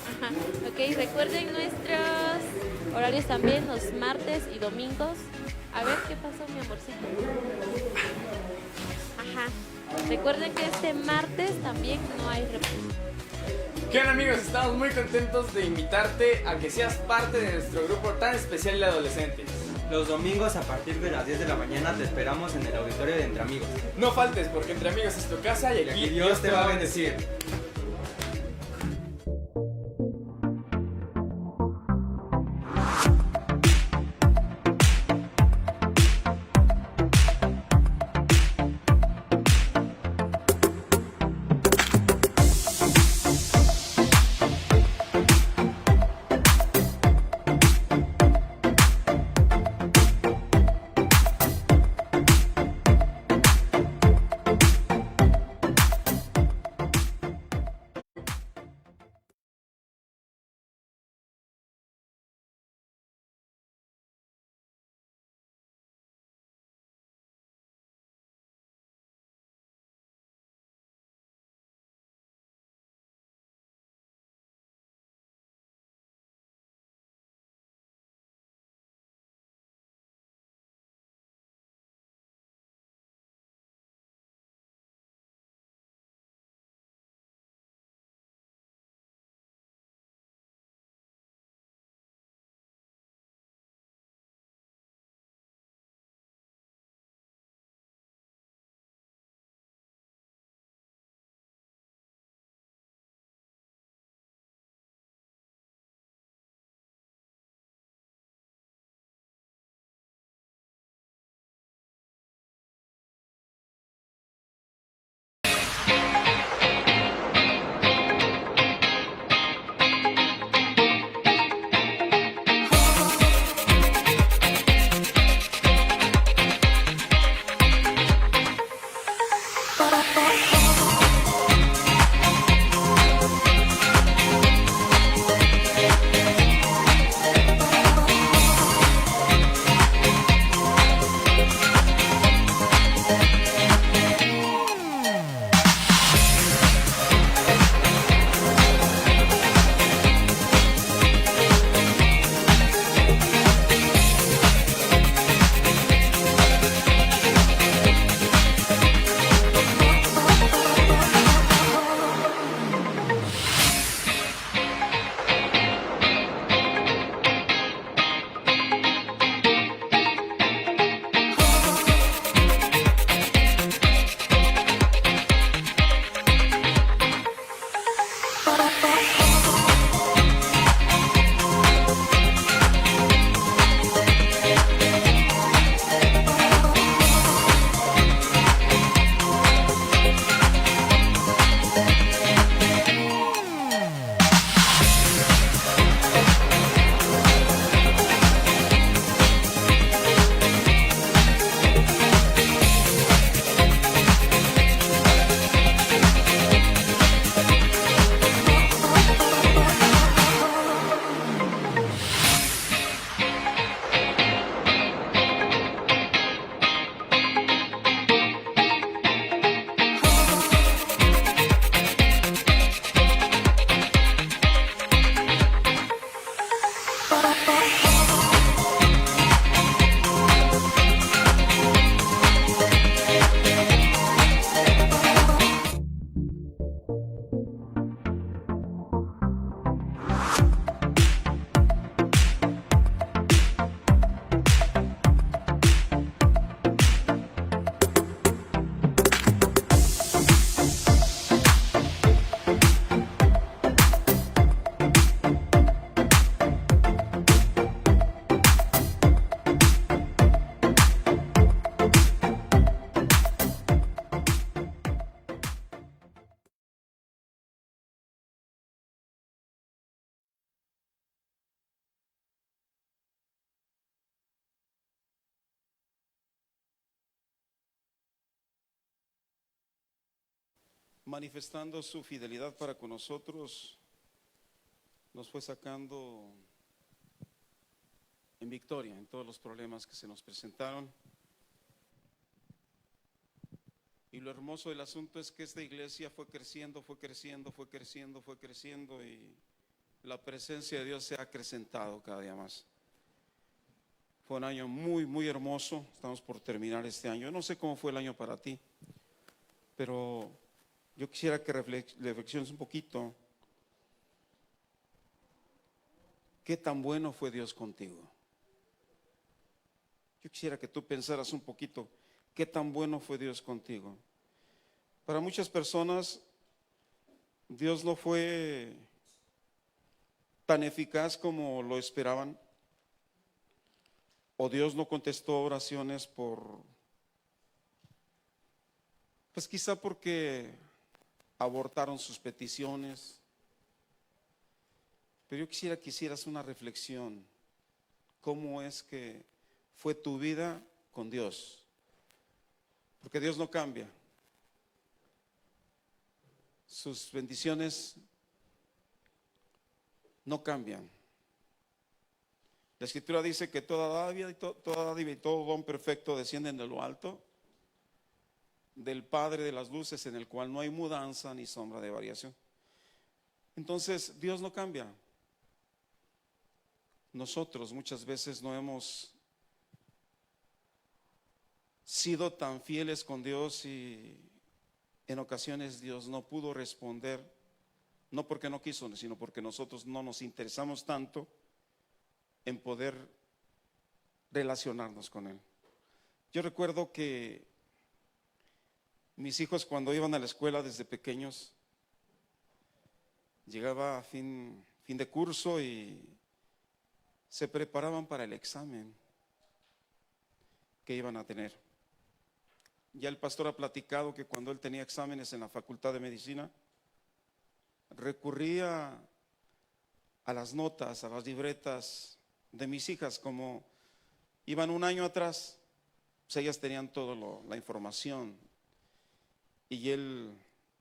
Ajá. Ok, recuerden nuestros horarios también, los martes y domingos. A ver, ¿qué pasó, mi amorcito? Ajá. Recuerden que este martes también no hay repetición. ¿Qué onda, amigos? Estamos muy contentos de invitarte a que seas parte de nuestro grupo tan especial de adolescentes. Los domingos a partir de las 10 de la mañana te esperamos en el auditorio de Entre Amigos. No faltes, porque Entre Amigos es tu casa y aquí Dios te va a bendecir. Manifestando su fidelidad para con nosotros, nos fue sacando en victoria en todos los problemas que se nos presentaron. Y lo hermoso del asunto es que esta iglesia fue creciendo, fue creciendo, fue creciendo, fue creciendo, y la presencia de Dios se ha acrecentado cada día más. Fue un año muy, muy hermoso. Estamos por terminar este año. Yo no sé cómo fue el año para ti, pero yo quisiera que reflexiones un poquito. ¿Qué tan bueno fue Dios contigo? Yo quisiera que tú pensaras un poquito, ¿qué tan bueno fue Dios contigo? Para muchas personas, Dios no fue tan eficaz como lo esperaban, o Dios no contestó oraciones pues quizá porque abortaron sus peticiones. Pero yo quisiera que hicieras una reflexión. ¿Cómo es que fue tu vida con Dios? Porque Dios no cambia. Sus bendiciones no cambian. La Escritura dice que toda dádiva y todo don perfecto descienden de lo alto, del Padre de las luces, en el cual no hay mudanza ni sombra de variación. Entonces, Dios no cambia. Nosotros muchas veces no hemos sido tan fieles con Dios, y en ocasiones Dios no pudo responder, no porque no quiso, sino porque nosotros no nos interesamos tanto en poder relacionarnos con Él. Yo recuerdo que mis hijos, cuando iban a la escuela desde pequeños, llegaba a fin de curso y se preparaban para el examen que iban a tener. Ya el pastor ha platicado que cuando él tenía exámenes en la Facultad de Medicina, recurría a las notas, a las libretas de mis hijas. Como iban un año atrás, pues ellas tenían toda la información, y él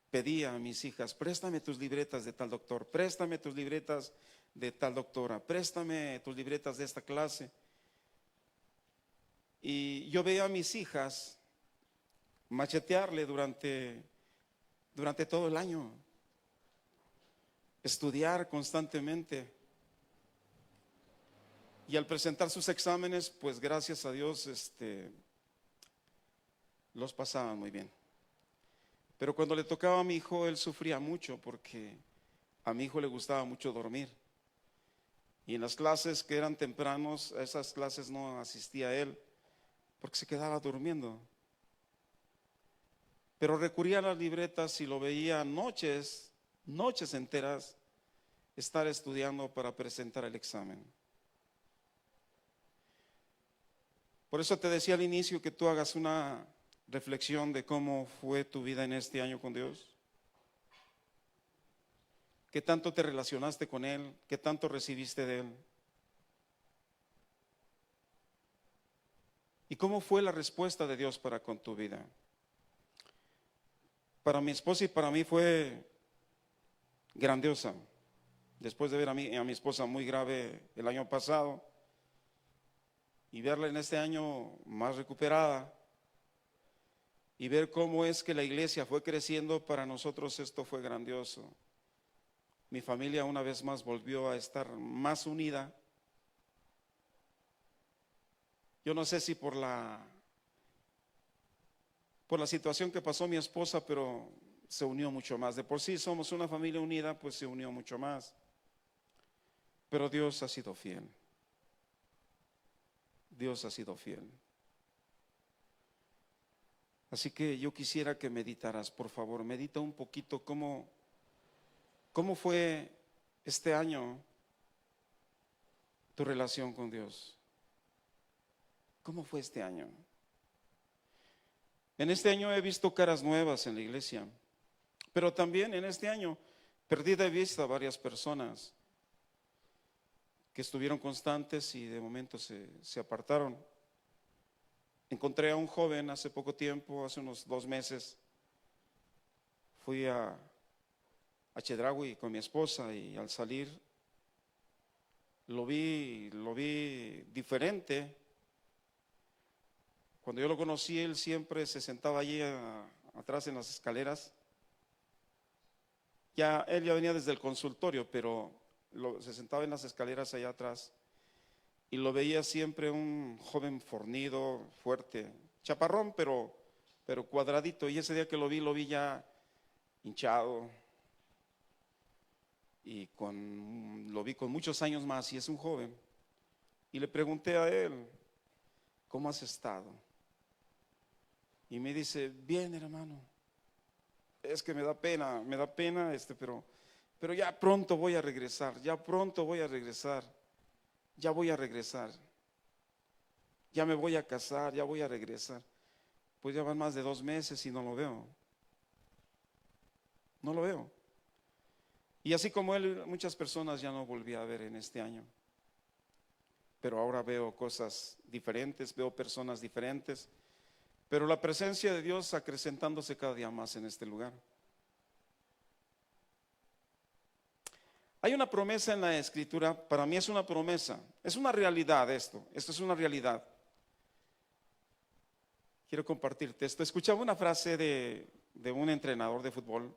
pedía a mis hijas: préstame tus libretas de tal doctor, préstame tus libretas de tal doctora, préstame tus libretas de esta clase. Y yo veía a mis hijas machetearle durante todo el año, estudiar constantemente, y al presentar sus exámenes, pues gracias a Dios los pasaban muy bien. Pero cuando le tocaba a mi hijo, él sufría mucho, porque a mi hijo le gustaba mucho dormir, y en las clases que eran tempranos, a esas clases no asistía él porque se quedaba durmiendo. Pero recurría a las libretas y lo veía noches enteras estar estudiando para presentar el examen. Por eso te decía al inicio que tú hagas una reflexión de cómo fue tu vida en este año con Dios. ¿Qué tanto te relacionaste con Él? ¿Qué tanto recibiste de Él? ¿Y cómo fue la respuesta de Dios para con tu vida? Para mi esposa y para mí fue grandiosa. Después de ver a mi esposa muy grave el año pasado y verla en este año más recuperada, y ver cómo es que la iglesia fue creciendo, para nosotros esto fue grandioso. Mi familia una vez más volvió a estar más unida. Yo no sé si por la situación que pasó mi esposa, pero se unió mucho más. De por sí somos una familia unida, pues se unió mucho más. Pero Dios ha sido fiel. Dios ha sido fiel. Así que yo quisiera que meditaras, por favor, medita un poquito cómo fue este año tu relación con Dios. ¿Cómo fue este año? En este año he visto caras nuevas en la iglesia, pero también en este año perdí de vista a varias personas que estuvieron constantes y de momento se apartaron. Encontré a un joven hace poco tiempo, hace unos 2 meses. Fui a Chedraui con mi esposa, y al salir lo vi diferente. Cuando yo lo conocí, él siempre se sentaba allí atrás en las escaleras. Él ya venía desde el consultorio, pero se sentaba en las escaleras allá atrás y lo veía siempre un joven fornido, fuerte, chaparrón, pero cuadradito. Y ese día que lo vi ya hinchado y lo vi con muchos años más, y es un joven. Y le pregunté a él: ¿cómo has estado? Y me dice: bien, hermano, es que me da pena, pero ya pronto voy a regresar, ya voy a regresar, ya me voy a casar, ya voy a regresar. Pues ya van más de 2 meses y no lo veo. Y así como él, muchas personas ya no volví a ver en este año. Pero ahora veo cosas diferentes, veo personas diferentes, pero la presencia de Dios acrecentándose cada día más en este lugar. Hay una promesa en la Escritura. Para mí es una promesa, es una realidad esto es una realidad. Quiero compartirte esto. Escuchaba una frase de un entrenador de fútbol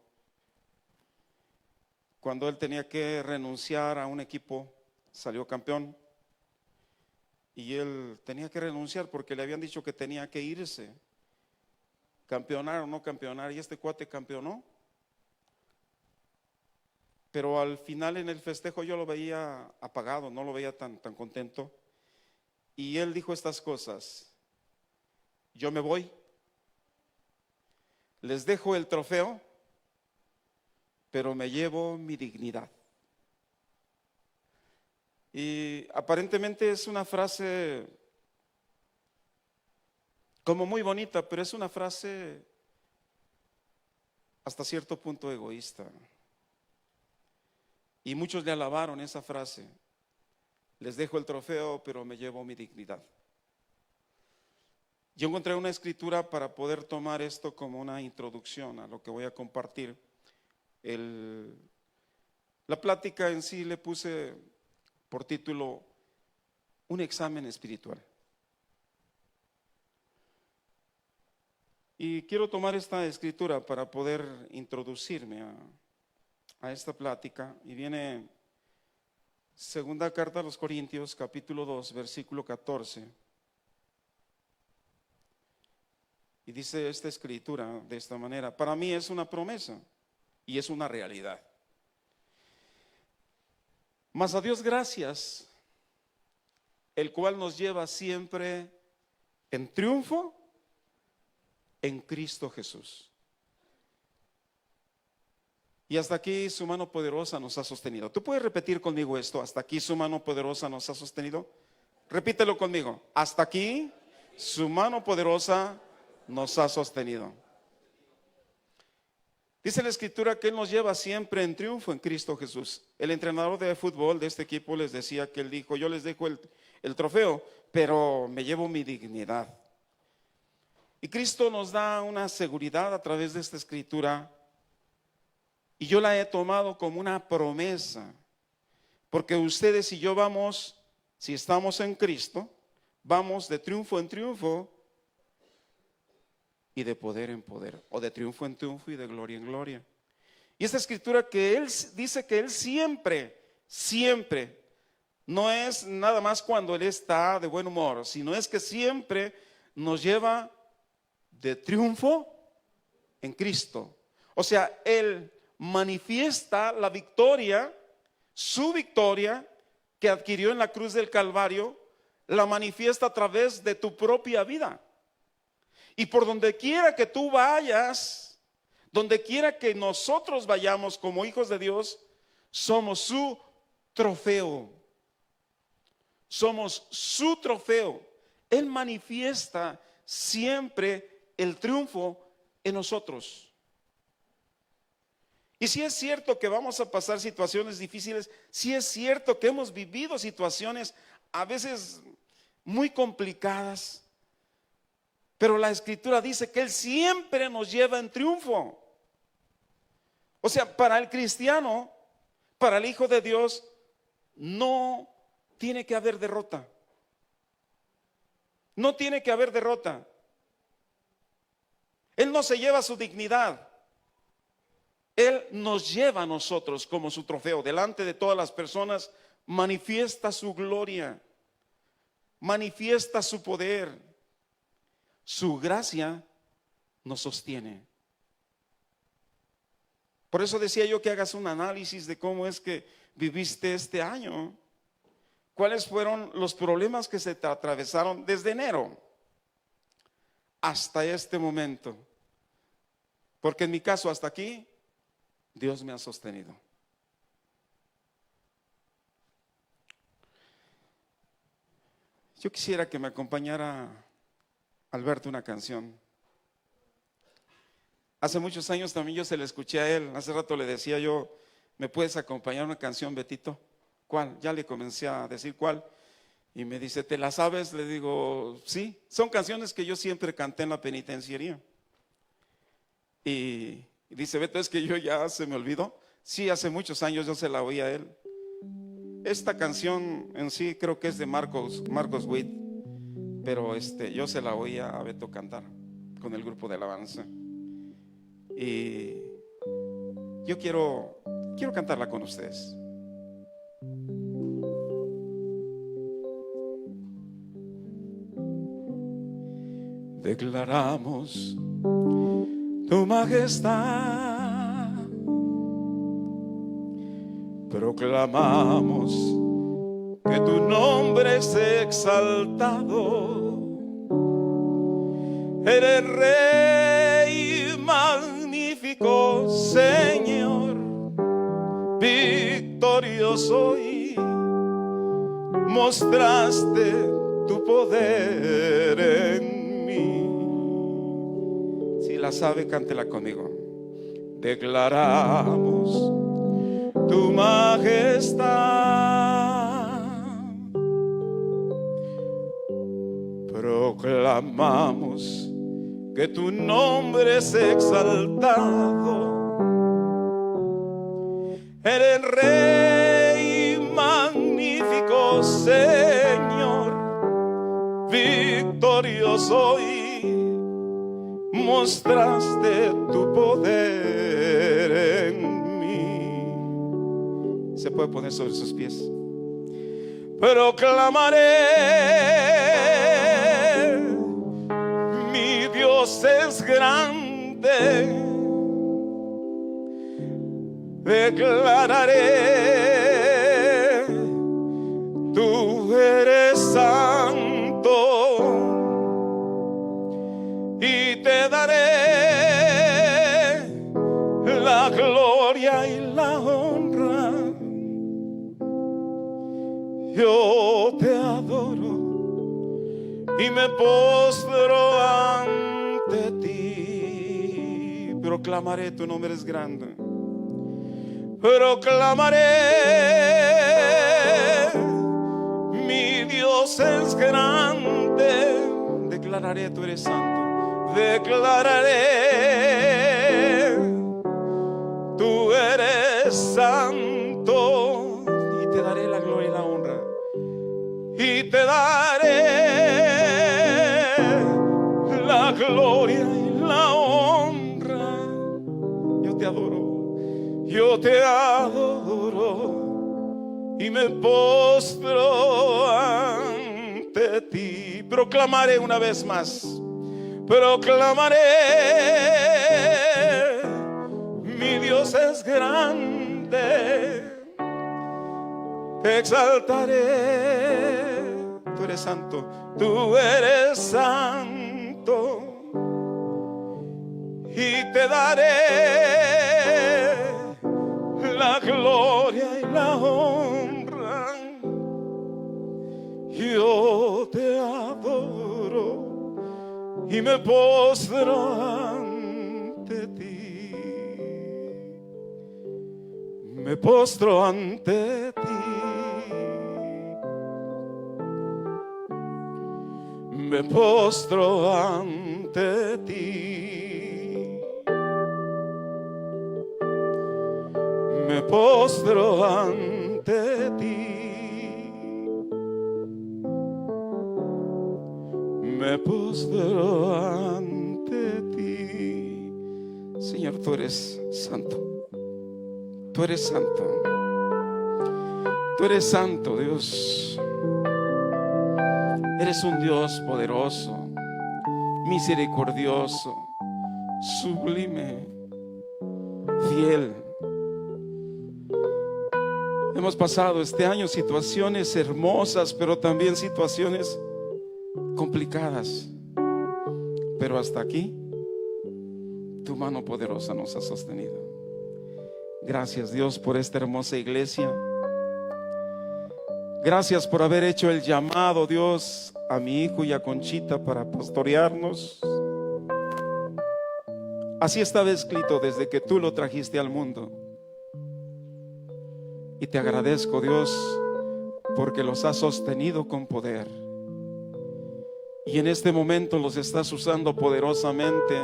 cuando él tenía que renunciar a un equipo, salió campeón, y él tenía que renunciar porque le habían dicho que tenía que irse, campeonar o no campeonar, y este cuate campeonó. Pero al final en el festejo yo lo veía apagado, no lo veía tan contento. Y él dijo estas cosas: yo me voy, les dejo el trofeo, pero me llevo mi dignidad. Y aparentemente es una frase como muy bonita, pero es una frase hasta cierto punto egoísta. Y muchos le alabaron esa frase: les dejo el trofeo, pero me llevo mi dignidad. Yo encontré una escritura para poder tomar esto como una introducción a lo que voy a compartir. La plática en sí le puse por título: un examen espiritual. Y quiero tomar esta escritura para poder introducirme a esta plática. Y viene segunda carta a los Corintios, capítulo 2, versículo 14. Y dice esta escritura de esta manera: para mí es una promesa y es una realidad. Mas a Dios gracias, el cual nos lleva siempre en triunfo en Cristo Jesús. Y hasta aquí su mano poderosa nos ha sostenido. ¿Tú puedes repetir conmigo esto? Hasta aquí su mano poderosa nos ha sostenido. Repítelo conmigo: hasta aquí su mano poderosa nos ha sostenido. Dice la escritura que Él nos lleva siempre en triunfo en Cristo Jesús. El entrenador de fútbol de este equipo les decía que él dijo: yo les dejo el trofeo, pero me llevo mi dignidad. Y Cristo nos da una seguridad a través de esta escritura, y yo la he tomado como una promesa, porque ustedes y yo vamos, si estamos en Cristo, vamos de triunfo en triunfo y de poder en poder, o de triunfo en triunfo y de gloria en gloria. Y esta escritura que Él dice que Él siempre, no es nada más cuando Él está de buen humor, sino es que siempre nos lleva de triunfo en Cristo. O sea, Él manifiesta la victoria, su victoria que adquirió en la cruz del Calvario, la manifiesta a través de tu propia vida. Y por donde quiera que tú vayas, donde quiera que nosotros vayamos como hijos de Dios, somos su trofeo. Somos su trofeo. Él manifiesta siempre el triunfo en nosotros. Y si es cierto que vamos a pasar situaciones difíciles, si es cierto que hemos vivido situaciones a veces muy complicadas, pero la escritura dice que Él siempre nos lleva en triunfo. O sea, para el cristiano, para el Hijo de Dios, no tiene que haber derrota. No tiene que haber derrota. Él no se lleva su dignidad. Él nos lleva a nosotros como su trofeo. Delante de todas las personas manifiesta su gloria, manifiesta su poder. Su gracia nos sostiene. Por eso decía yo que hagas un análisis de cómo es que viviste este año. ¿Cuáles fueron los problemas que se te atravesaron desde enero hasta este momento? Porque en mi caso hasta aquí, Dios me ha sostenido. Yo quisiera que me acompañara Alberto una canción. Hace muchos años también yo se la escuché a él. Hace rato le decía yo, ¿me puedes acompañar una canción, Betito? ¿Cuál? Ya le comencé a decir cuál. Y me dice, ¿te la sabes? Le digo, sí. Son canciones que yo siempre canté en la penitenciaría. Y dice, Beto, es que yo ya se me olvidó. Sí, hace muchos años yo se la oí a él. Esta canción en sí creo que es de Marcos Witt, pero yo se la oí a Beto cantar con el grupo de alabanza. Y yo quiero cantarla con ustedes. Declaramos tu majestad, proclamamos que tu nombre es exaltado. Eres Rey magnífico, Señor, victorioso, y mostraste tu poder en mí. Si la sabe, cántela conmigo. Declaramos tu majestad, proclamamos que tu nombre es exaltado. Eres Rey magnífico, Señor, victorioso, y mostraste tu poder en mí. Se puede poner sobre sus pies. Proclamaré, mi Dios es grande. Declararé, tú eres santo, y te daré la gloria y la honra. Yo te adoro y me postro ante ti. Proclamaré, tu nombre es grande. Proclamaré, mi Dios es grande. Declararé, tú eres santo. Declararé, tú eres santo, y te daré la gloria y la honra. Y te daré la gloria y la honra. Yo te adoro. Yo te adoro y me postro ante ti. Proclamaré una vez más. Proclamaré, mi Dios es grande. Te exaltaré. Tú eres santo. Tú eres santo. Y te daré la gloria y la honra. Yo te adoro y me postro ante ti. Me postro ante ti. Me postro ante ti. Me postro ante ti. Me postro ante ti. Señor, tú eres santo. Tú eres santo. Tú eres santo, Dios. Eres un Dios poderoso, misericordioso, sublime, fiel. Hemos pasado este año situaciones hermosas, pero también situaciones complicadas. Pero hasta aquí, tu mano poderosa nos ha sostenido. Gracias, Dios, por esta hermosa iglesia. Gracias por haber hecho el llamado, Dios, a mi hijo y a Conchita para pastorearnos. Así estaba escrito desde que tú lo trajiste al mundo. Y te agradezco, Dios, porque los has sostenido con poder. Y en este momento los estás usando poderosamente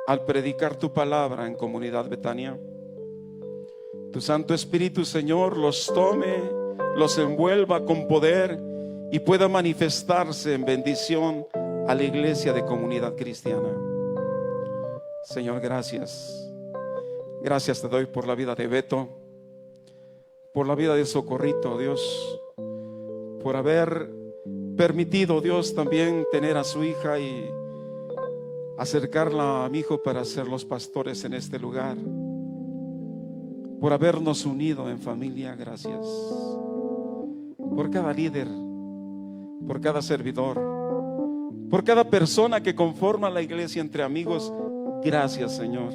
al predicar tu palabra en Comunidad Betania. Tu Santo Espíritu, Señor, los tome, los envuelva con poder y pueda manifestarse en bendición a la iglesia de Comunidad Cristiana. Señor, gracias. Gracias te doy por la vida de Beto, por la vida de Socorrito, Dios, por haber permitido, Dios, también tener a su hija y acercarla a mi hijo para ser los pastores en este lugar, por habernos unido en familia. Gracias por cada líder, por cada servidor, por cada persona que conforma la iglesia entre amigos. Gracias, Señor,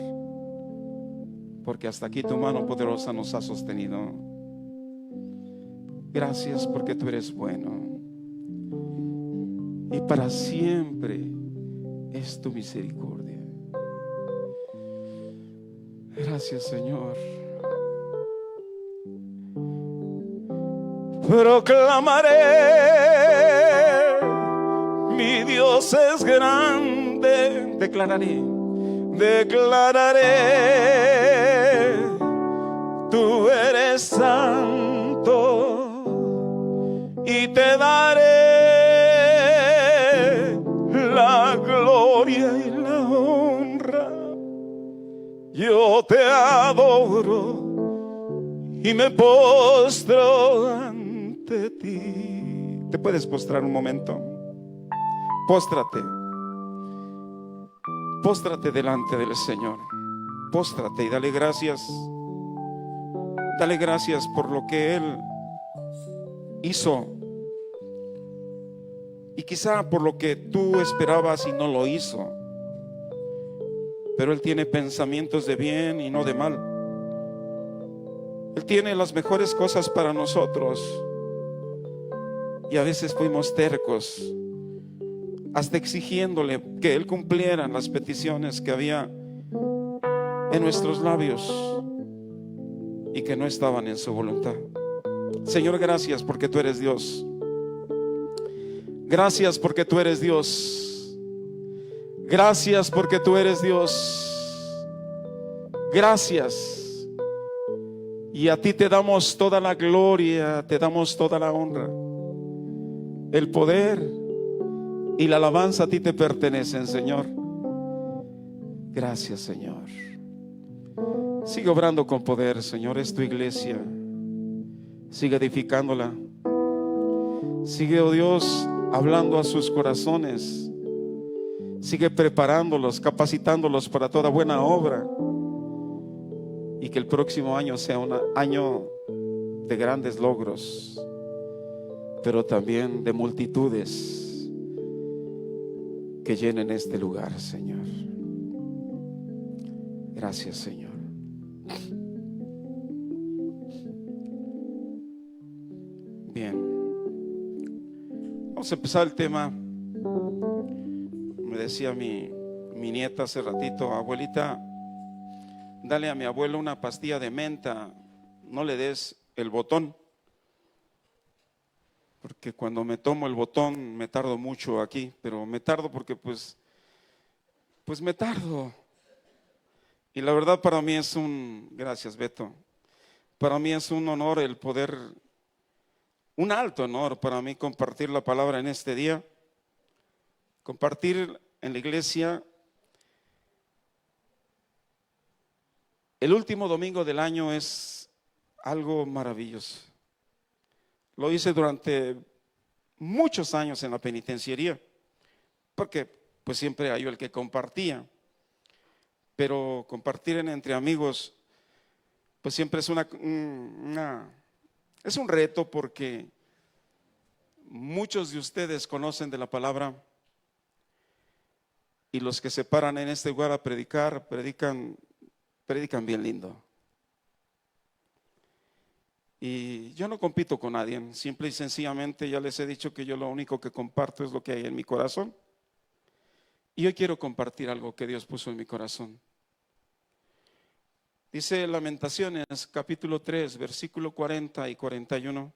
porque hasta aquí tu mano poderosa nos ha sostenido. Gracias porque tú eres bueno y para siempre es tu misericordia. Gracias, Señor. Proclamaré, mi Dios es grande. Declararé, tú eres santo y te daré la gloria y la honra. Yo te adoro y me postro ante ti. ¿Te puedes postrar un momento? Póstrate. Póstrate delante del Señor. Póstrate y dale gracias. Dale gracias por lo que Él hizo. Y quizá por lo que tú esperabas y no lo hizo. Pero Él tiene pensamientos de bien y no de mal. Él tiene las mejores cosas para nosotros. Y a veces fuimos tercos, hasta exigiéndole que Él cumpliera las peticiones que había en nuestros labios y que no estaban en su voluntad. Señor, gracias porque tú eres Dios. Gracias porque tú eres Dios. Gracias porque tú eres Dios. Gracias. Y a ti te damos toda la gloria, te damos toda la honra. El poder y la alabanza a ti te pertenecen, Señor. Gracias, Señor. Sigue obrando con poder, Señor. Es tu iglesia. Sigue edificándola. Sigue, oh Dios, hablando a sus corazones. Sigue preparándolos, capacitándolos para toda buena obra. Y que el próximo año sea un año de grandes logros, pero también de multitudes que llenen este lugar, Señor. Gracias, Señor. Bien, vamos a empezar el tema. Me decía mi nieta hace ratito: abuelita, dale a mi abuelo una pastilla de menta, no le des el botón, porque cuando me tomo el botón me tardo mucho aquí, pero me tardo porque pues me tardo. Y la verdad para mí es gracias Beto, para mí es un honor el poder, un alto honor para mí compartir la palabra en este día, compartir en la iglesia El último domingo del año es algo maravilloso. Lo hice durante muchos años en la penitenciaría, porque pues siempre hay el que compartía, pero compartir entre amigos pues siempre es es un reto, porque muchos de ustedes conocen de la palabra, y los que se paran en este lugar a predicar, predican bien lindo. Y yo no compito con nadie, simple y sencillamente ya les he dicho que yo lo único que comparto es lo que hay en mi corazón. Y hoy quiero compartir algo que Dios puso en mi corazón. Dice Lamentaciones capítulo 3, versículo 40 y 41.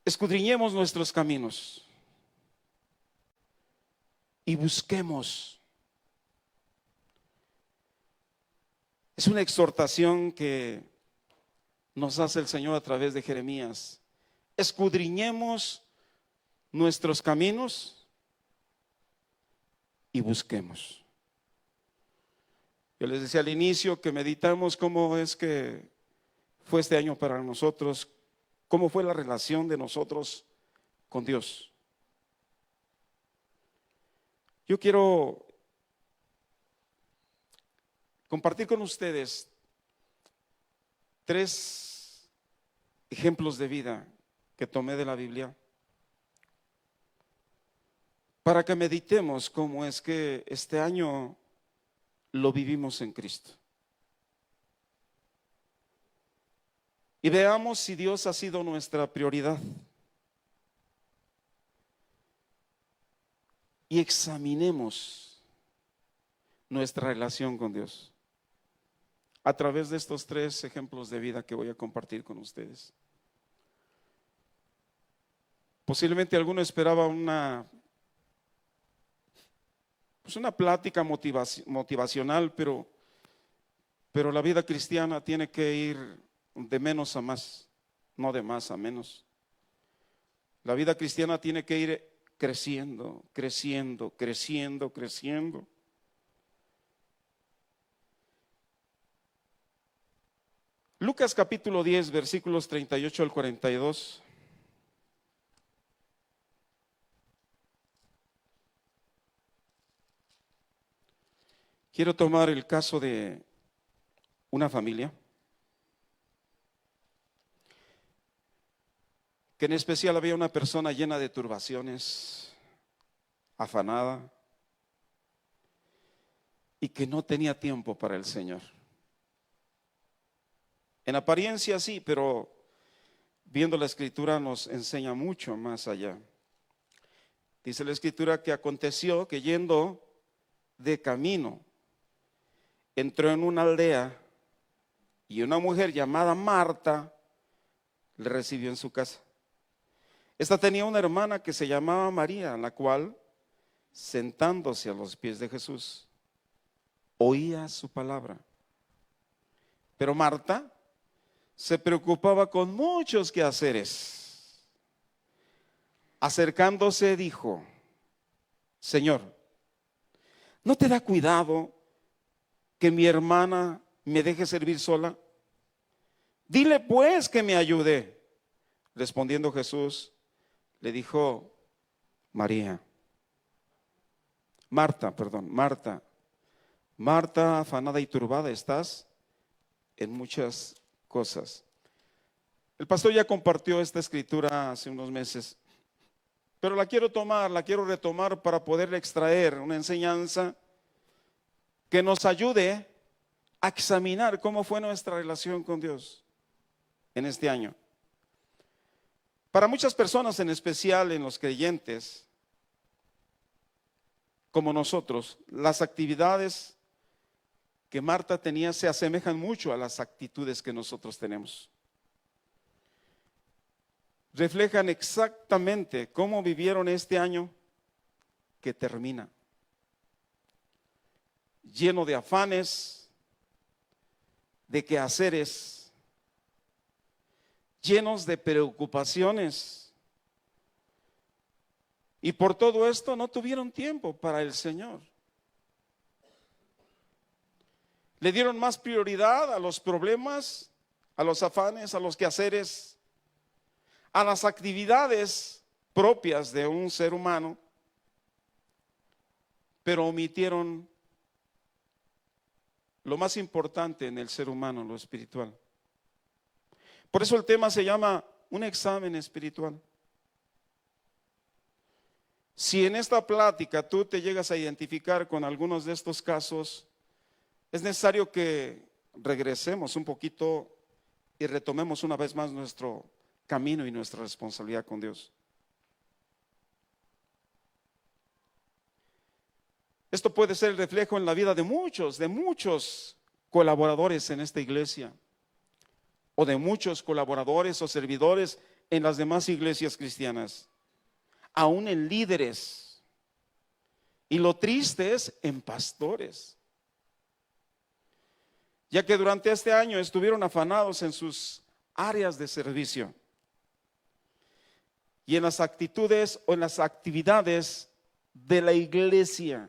Escudriñemos nuestros caminos y busquemos. Es una exhortación que nos hace el Señor a través de Jeremías. Escudriñemos nuestros caminos y busquemos. Yo les decía al inicio que meditamos cómo es que fue este año para nosotros, cómo fue la relación de nosotros con Dios. Yo quiero compartir con ustedes 3 ejemplos de vida que tomé de la Biblia para que meditemos cómo es que este año lo vivimos en Cristo. Y veamos si Dios ha sido nuestra prioridad. Y examinemos nuestra relación con Dios a través de estos 3 ejemplos de vida que voy a compartir con ustedes. Posiblemente alguno esperaba una plática motivacional, pero la vida cristiana tiene que ir de menos a más, no de más a menos. La vida cristiana tiene que ir creciendo, creciendo, creciendo, creciendo. Lucas capítulo 10, versículos 38 al 42. Quiero tomar el caso de una familia que en especial había una persona llena de turbaciones, afanada, y que no tenía tiempo para el Señor. En apariencia sí, pero viendo la Escritura nos enseña mucho más allá. Dice la Escritura que aconteció que yendo de camino, entró en una aldea y una mujer llamada Marta le recibió en su casa. Esta tenía una hermana que se llamaba María, la cual, sentándose a los pies de Jesús, oía su palabra. Pero Marta se preocupaba con muchos quehaceres. Acercándose dijo: Señor, ¿no te da cuidado que mi hermana me deje servir sola? Dile pues que me ayude. Respondiendo Jesús, le dijo: Marta, Marta, afanada y turbada estás en muchas cosas. El pastor ya compartió esta escritura hace unos meses, pero la quiero retomar para poder extraer una enseñanza que nos ayude a examinar cómo fue nuestra relación con Dios en este año. Para muchas personas, en especial en los creyentes, como nosotros, las actividades que Marta tenía se asemejan mucho a las actitudes que nosotros tenemos. Reflejan exactamente cómo vivieron este año que termina, lleno de afanes, de quehaceres, llenos de preocupaciones, y por todo esto no tuvieron tiempo para el Señor. Le dieron más prioridad a los problemas, a los afanes, a los quehaceres, a las actividades propias de un ser humano, pero omitieron lo más importante en el ser humano, lo espiritual. Por eso el tema se llama un examen espiritual. Si en esta plática tú te llegas a identificar con algunos de estos casos, es necesario que regresemos un poquito y retomemos una vez más nuestro camino y nuestra responsabilidad con Dios. Esto puede ser el reflejo en la vida de muchos colaboradores en esta iglesia, o de muchos colaboradores o servidores en las demás iglesias cristianas, aún en líderes, y lo triste es en pastores, ya que durante este año estuvieron afanados en sus áreas de servicio y en las actitudes o en las actividades de la iglesia,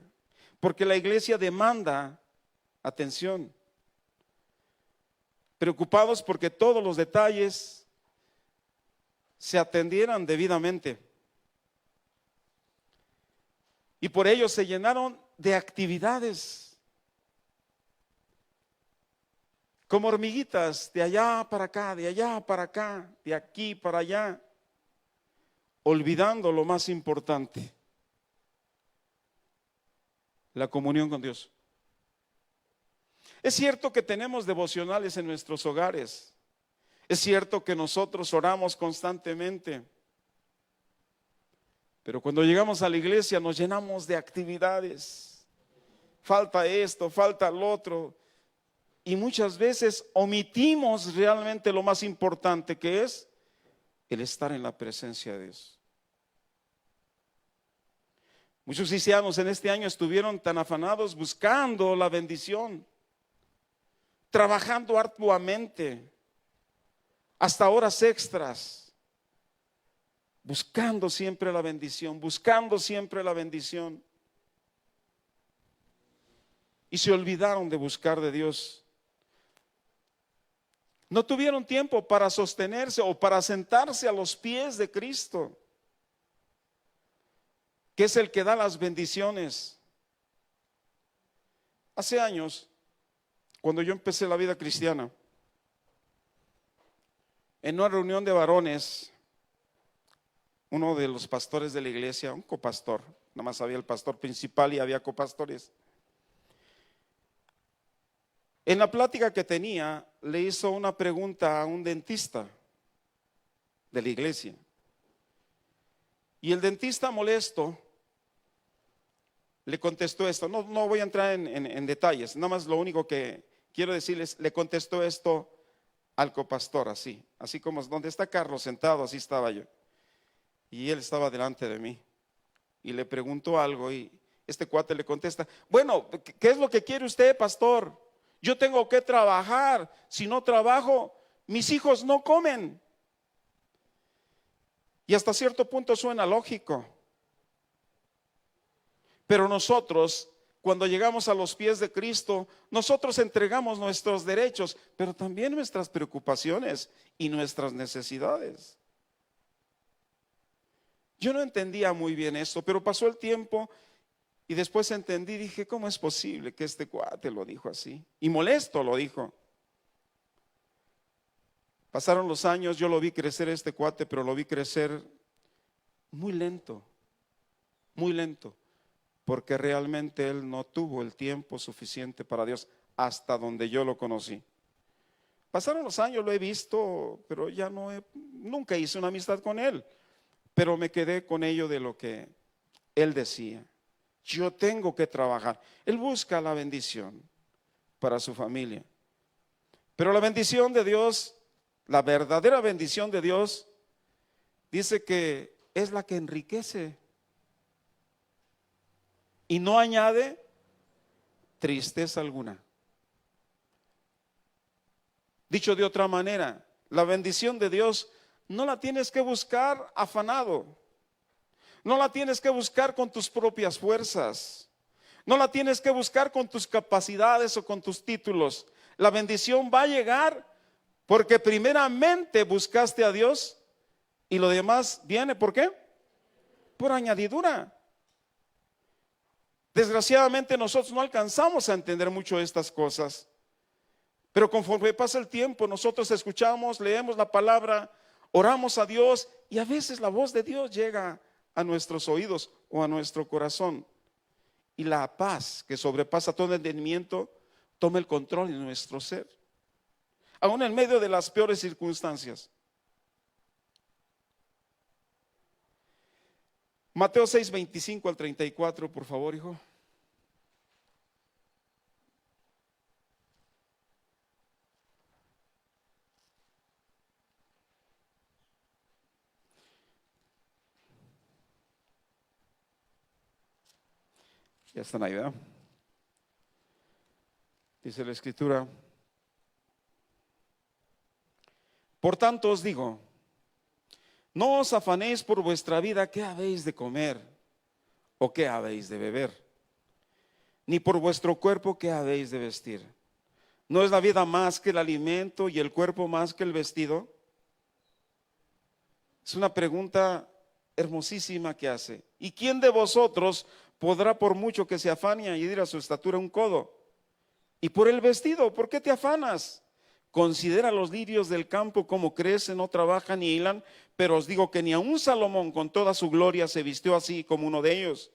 porque la iglesia demanda atención, preocupados porque todos los detalles se atendieran debidamente. Y por ello se llenaron de actividades, como hormiguitas, de allá para acá, de allá para acá, de aquí para allá, olvidando lo más importante: la comunión con Dios. Es cierto que tenemos devocionales en nuestros hogares, es cierto que nosotros oramos constantemente, pero cuando llegamos a la iglesia nos llenamos de actividades. Falta esto, falta lo otro, y muchas veces omitimos realmente lo más importante, que es el estar en la presencia de Dios. Muchos cristianos en este año estuvieron tan afanados buscando la bendición, trabajando arduamente, hasta horas extras, buscando siempre la bendición, buscando siempre la bendición. Y se olvidaron de buscar de Dios. No tuvieron tiempo para sostenerse o para sentarse a los pies de Cristo, que es el que da las bendiciones. Hace años, cuando yo empecé la vida cristiana, en una reunión de varones, uno de los pastores de la iglesia, un copastor, nada más había el pastor principal y había copastores. En la plática que tenía, le hizo una pregunta a un dentista de la iglesia. Y el dentista, molesto, le contestó esto. No voy a entrar en detalles, nada más lo único que quiero decirles, le contestó esto al copastor, así como donde está Carlos sentado, así estaba yo. Y él estaba delante de mí y le preguntó algo, y este cuate le contesta: bueno, ¿qué es lo que quiere usted, pastor? Yo tengo que trabajar, si no trabajo, mis hijos no comen. Y hasta cierto punto suena lógico. Pero nosotros, cuando llegamos a los pies de Cristo, nosotros entregamos nuestros derechos, pero también nuestras preocupaciones y nuestras necesidades. Yo no entendía muy bien esto, pero pasó el tiempo y después entendí. Dije: ¿cómo es posible que este cuate lo dijo así? Y molesto lo dijo. Pasaron los años, yo lo vi crecer este cuate, pero lo vi crecer muy lento, porque realmente él no tuvo el tiempo suficiente para Dios hasta donde yo lo conocí. Pasaron los años, lo he visto, pero ya nunca hice una amistad con él, pero me quedé con ello de lo que él decía. Yo tengo que trabajar. Él busca la bendición para su familia, pero la bendición de Dios, la verdadera bendición de Dios, dice que es la que enriquece y no añade tristeza alguna. Dicho de otra manera, la bendición de Dios no la tienes que buscar afanado, no la tienes que buscar con tus propias fuerzas, No la tienes que buscar con tus capacidades o con tus títulos. La bendición va a llegar porque primeramente buscaste a Dios y lo demás viene, ¿por qué? Por añadidura. Desgraciadamente nosotros no alcanzamos a entender mucho estas cosas. Pero conforme pasa el tiempo, nosotros escuchamos, leemos la palabra, oramos a Dios y a veces la voz de Dios llega a nuestros oídos o a nuestro corazón. Y la paz que sobrepasa todo entendimiento toma el control de nuestro ser, aún en medio de las peores circunstancias. Mateo 6, 25 al 34, por favor, hijo. Ya están ahí, ¿verdad? Dice la Escritura: por tanto os digo, no os afanéis por vuestra vida, qué habéis de comer o qué habéis de beber, ni por vuestro cuerpo, qué habéis de vestir. ¿No es la vida más que el alimento y el cuerpo más que el vestido? Es una pregunta hermosísima que hace. ¿Y quién de vosotros podrá, por mucho que se afane, añadir a su estatura un codo? Y por el vestido, ¿por qué te afanas? Considera los lirios del campo, como crecen, no trabajan ni hilan, pero os digo que ni aun Salomón con toda su gloria se vistió así como uno de ellos.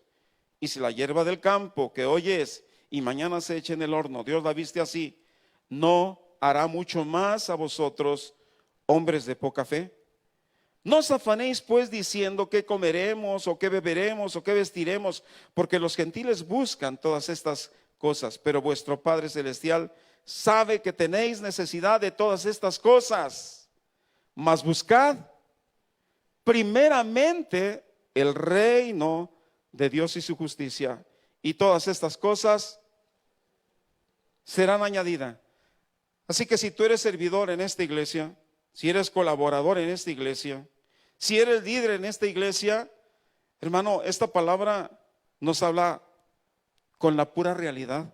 Y si la hierba del campo, que hoy es y mañana se echa en el horno, Dios la viste así, ¿no hará mucho más a vosotros, hombres de poca fe? No os afanéis pues diciendo qué comeremos o qué beberemos o qué vestiremos, porque los gentiles buscan todas estas cosas, pero vuestro Padre Celestial sabe que tenéis necesidad de todas estas cosas. Mas buscad primeramente el reino de Dios y su justicia, y todas estas cosas serán añadidas. Así que si tú eres servidor en esta iglesia, si eres colaborador en esta iglesia, si eres líder en esta iglesia, hermano, esta palabra nos habla con la pura realidad.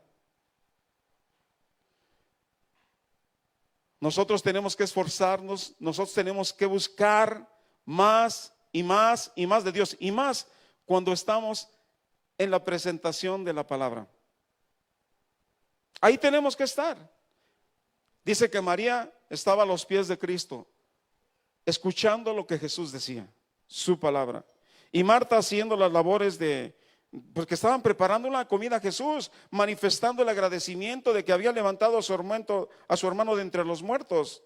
Nosotros tenemos que esforzarnos, nosotros tenemos que buscar más y más y más de Dios, y más cuando estamos en la presentación de la palabra. Ahí tenemos que estar. Dice que María estaba a los pies de Cristo, escuchando lo que Jesús decía, su palabra. Y Marta haciendo las labores porque estaban preparando una comida a Jesús, manifestando el agradecimiento de que había levantado a su hermano de entre los muertos.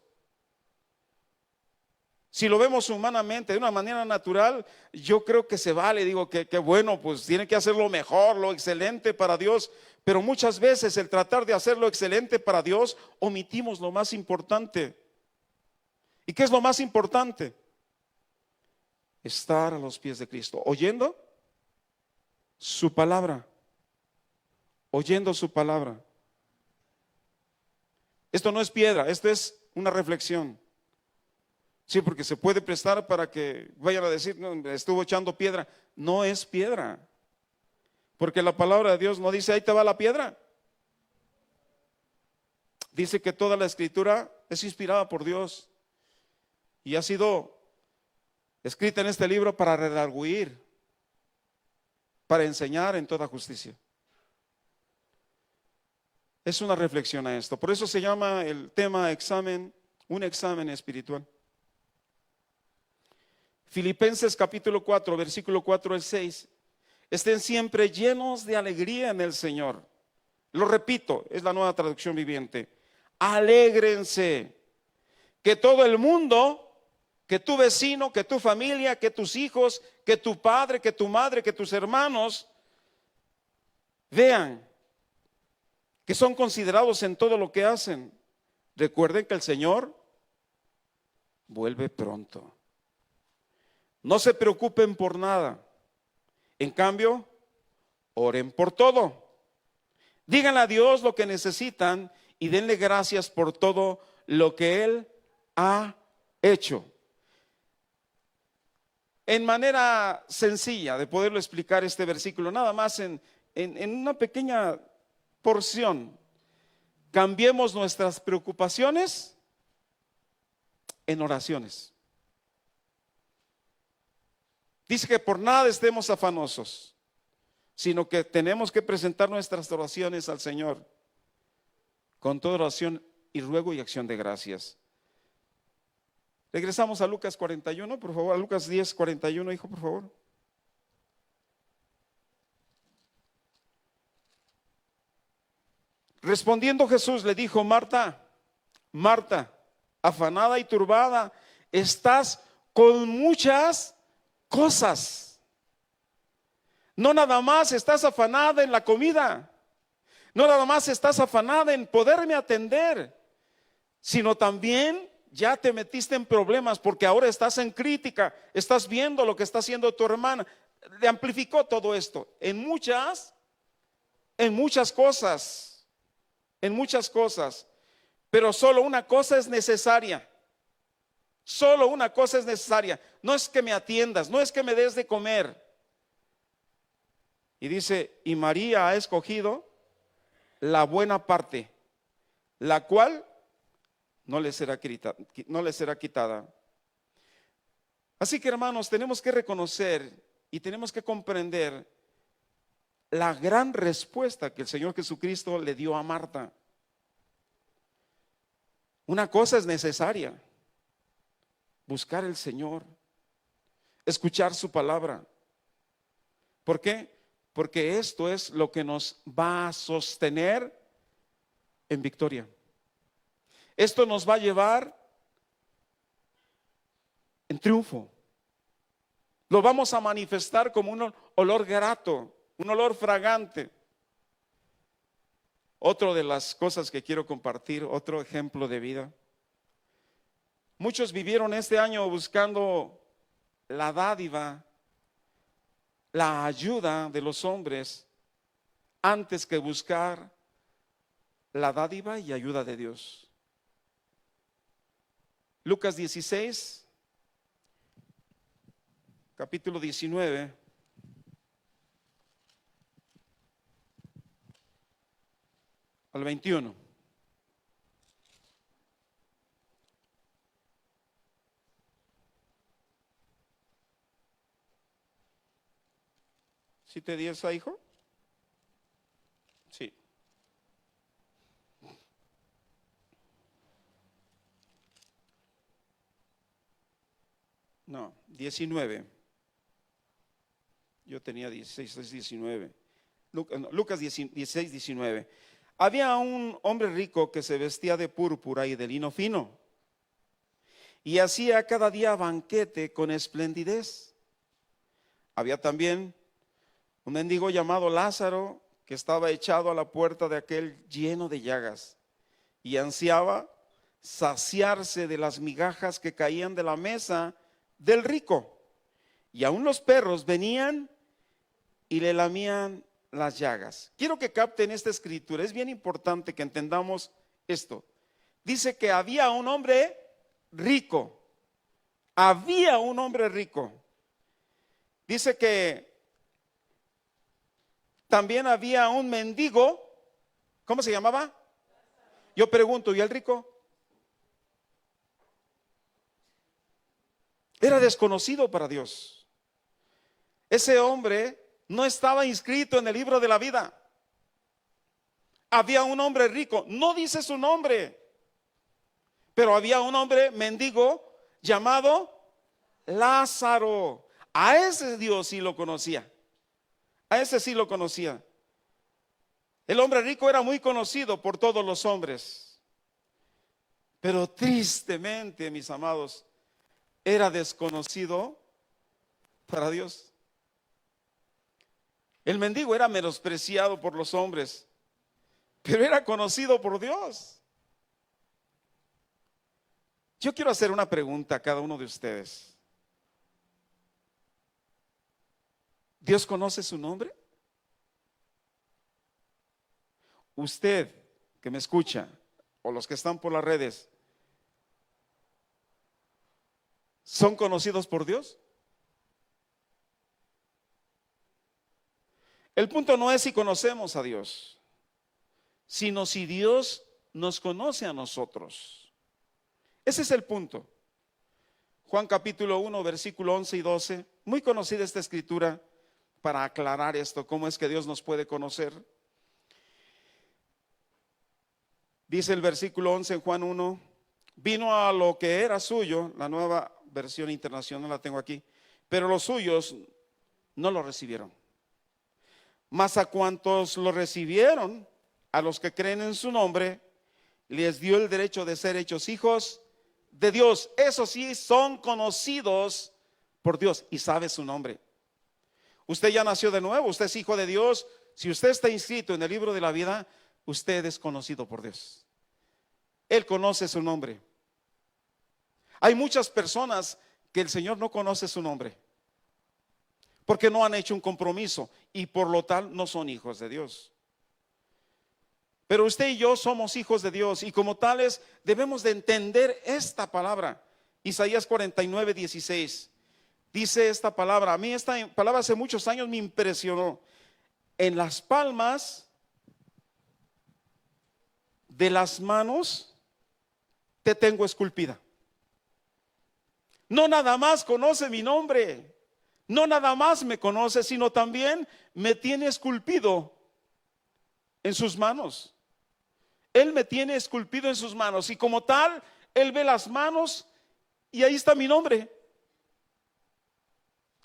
Si lo vemos humanamente, de una manera natural, yo creo que se vale, digo que bueno, pues tiene que hacer lo mejor, lo excelente para Dios, pero muchas veces el tratar de hacer lo excelente para Dios, omitimos lo más importante. ¿Y qué es lo más importante? Estar a los pies de Cristo, oyendo su palabra, oyendo su palabra. Esto no es piedra, esto es una reflexión. Sí, porque se puede prestar para que vayan a decir, no, estuvo echando piedra. No es piedra, porque la palabra de Dios no dice, ahí te va la piedra. Dice que toda la escritura es inspirada por Dios y ha sido escrita en este libro para redarguir, para enseñar en toda justicia. Es una reflexión a esto. Por eso se llama el tema examen, un examen espiritual. Filipenses capítulo 4, versículo 4 al 6. Estén siempre llenos de alegría en el Señor. Lo repito, es la Nueva Traducción Viviente. Alégrense. Que todo el mundo, que tu vecino, que tu familia, que tus hijos, que tu padre, que tu madre, que tus hermanos vean que son considerados en todo lo que hacen. Recuerden que el Señor vuelve pronto. No se preocupen por nada. En cambio, oren por todo. Díganle a Dios lo que necesitan y denle gracias por todo lo que Él ha hecho. En manera sencilla de poderlo explicar este versículo, nada más en en una pequeña porción, cambiemos nuestras preocupaciones en oraciones. Dice que por nada estemos afanosos, sino que tenemos que presentar nuestras oraciones al Señor con toda oración y ruego y acción de gracias. Regresamos a Lucas 41, por favor, a Lucas 10, 41, hijo, por favor. Respondiendo Jesús le dijo: Marta, Marta, afanada y turbada, estás con muchas cosas. No nada más estás afanada en la comida, no nada más estás afanada en poderme atender, sino también ya te metiste en problemas porque ahora estás en crítica, estás viendo lo que está haciendo tu hermana. Le amplificó todo esto en muchas cosas, pero solo una cosa es necesaria. Solo una cosa es necesaria. No es que me atiendas, no es que me des de comer. Y dice: y María ha escogido la buena parte, la cual no le será quitada. Así que, hermanos, tenemos que reconocer y tenemos que comprender la gran respuesta que el Señor Jesucristo le dio a Marta. Una cosa es necesaria: buscar al Señor, escuchar su palabra. ¿Por qué? Porque esto es lo que nos va a sostener en victoria. Esto nos va a llevar en triunfo. Lo vamos a manifestar como un olor grato, un olor fragante. Otra de las cosas que quiero compartir, otro ejemplo de vida. Muchos vivieron este año buscando la dádiva, la ayuda de los hombres, antes que buscar la dádiva y ayuda de Dios. Lucas 16, capítulo 19. Al 21. ¿Sí te di esa, hijo? Sí. No, 19. Yo tenía 16, es 19. Lucas 16, 19. Había un hombre rico que se vestía de púrpura y de lino fino y hacía cada día banquete con esplendidez. Había también un mendigo llamado Lázaro que estaba echado a la puerta de aquel lleno de llagas y ansiaba saciarse de las migajas que caían de la mesa del rico, y aún los perros venían y le lamían las llagas. Quiero que capten esta escritura, es bien importante que entendamos esto. Dice que había un hombre rico, había un hombre rico. Dice que también había un mendigo. ¿Cómo se llamaba? Yo pregunto, ¿y el rico? Era desconocido para Dios. Ese hombre no estaba inscrito en el libro de la vida. Había un hombre rico, no dice su nombre, pero había un hombre mendigo llamado Lázaro. A ese Dios sí lo conocía. A ese sí lo conocía. El hombre rico era muy conocido por todos los hombres, pero tristemente, mis amados, era desconocido para Dios. El mendigo era menospreciado por los hombres, pero era conocido por Dios. Yo quiero hacer una pregunta a cada uno de ustedes. ¿Dios conoce su nombre? Usted que me escucha, o los que están por las redes, ¿son conocidos por Dios? El punto no es si conocemos a Dios, sino si Dios nos conoce a nosotros. Ese es el punto. Juan capítulo 1, versículo 11 y 12. Muy conocida esta escritura para aclarar esto, cómo es que Dios nos puede conocer. Dice el versículo 11 en Juan 1, vino a lo que era suyo, la nueva versión internacional la tengo aquí, pero los suyos no lo recibieron. Mas a cuantos lo recibieron, a los que creen en su nombre, les dio el derecho de ser hechos hijos de Dios. Eso sí, son conocidos por Dios y sabe su nombre. Usted ya nació de nuevo, usted es hijo de Dios. Si usted está inscrito en el libro de la vida, usted es conocido por Dios. Él conoce su nombre. Hay muchas personas que el Señor no conoce su nombre, porque no han hecho un compromiso y por lo tal no son hijos de Dios. Pero usted y yo somos hijos de Dios y como tales debemos de entender esta palabra. Isaías 49, 16. Dice esta palabra, a mí esta palabra hace muchos años me impresionó. En las palmas de las manos te tengo esculpida. No nada más conoce mi nombre, no nada más me conoce, sino también me tiene esculpido en sus manos. Él me tiene esculpido en sus manos y como tal, Él ve las manos y ahí está mi nombre.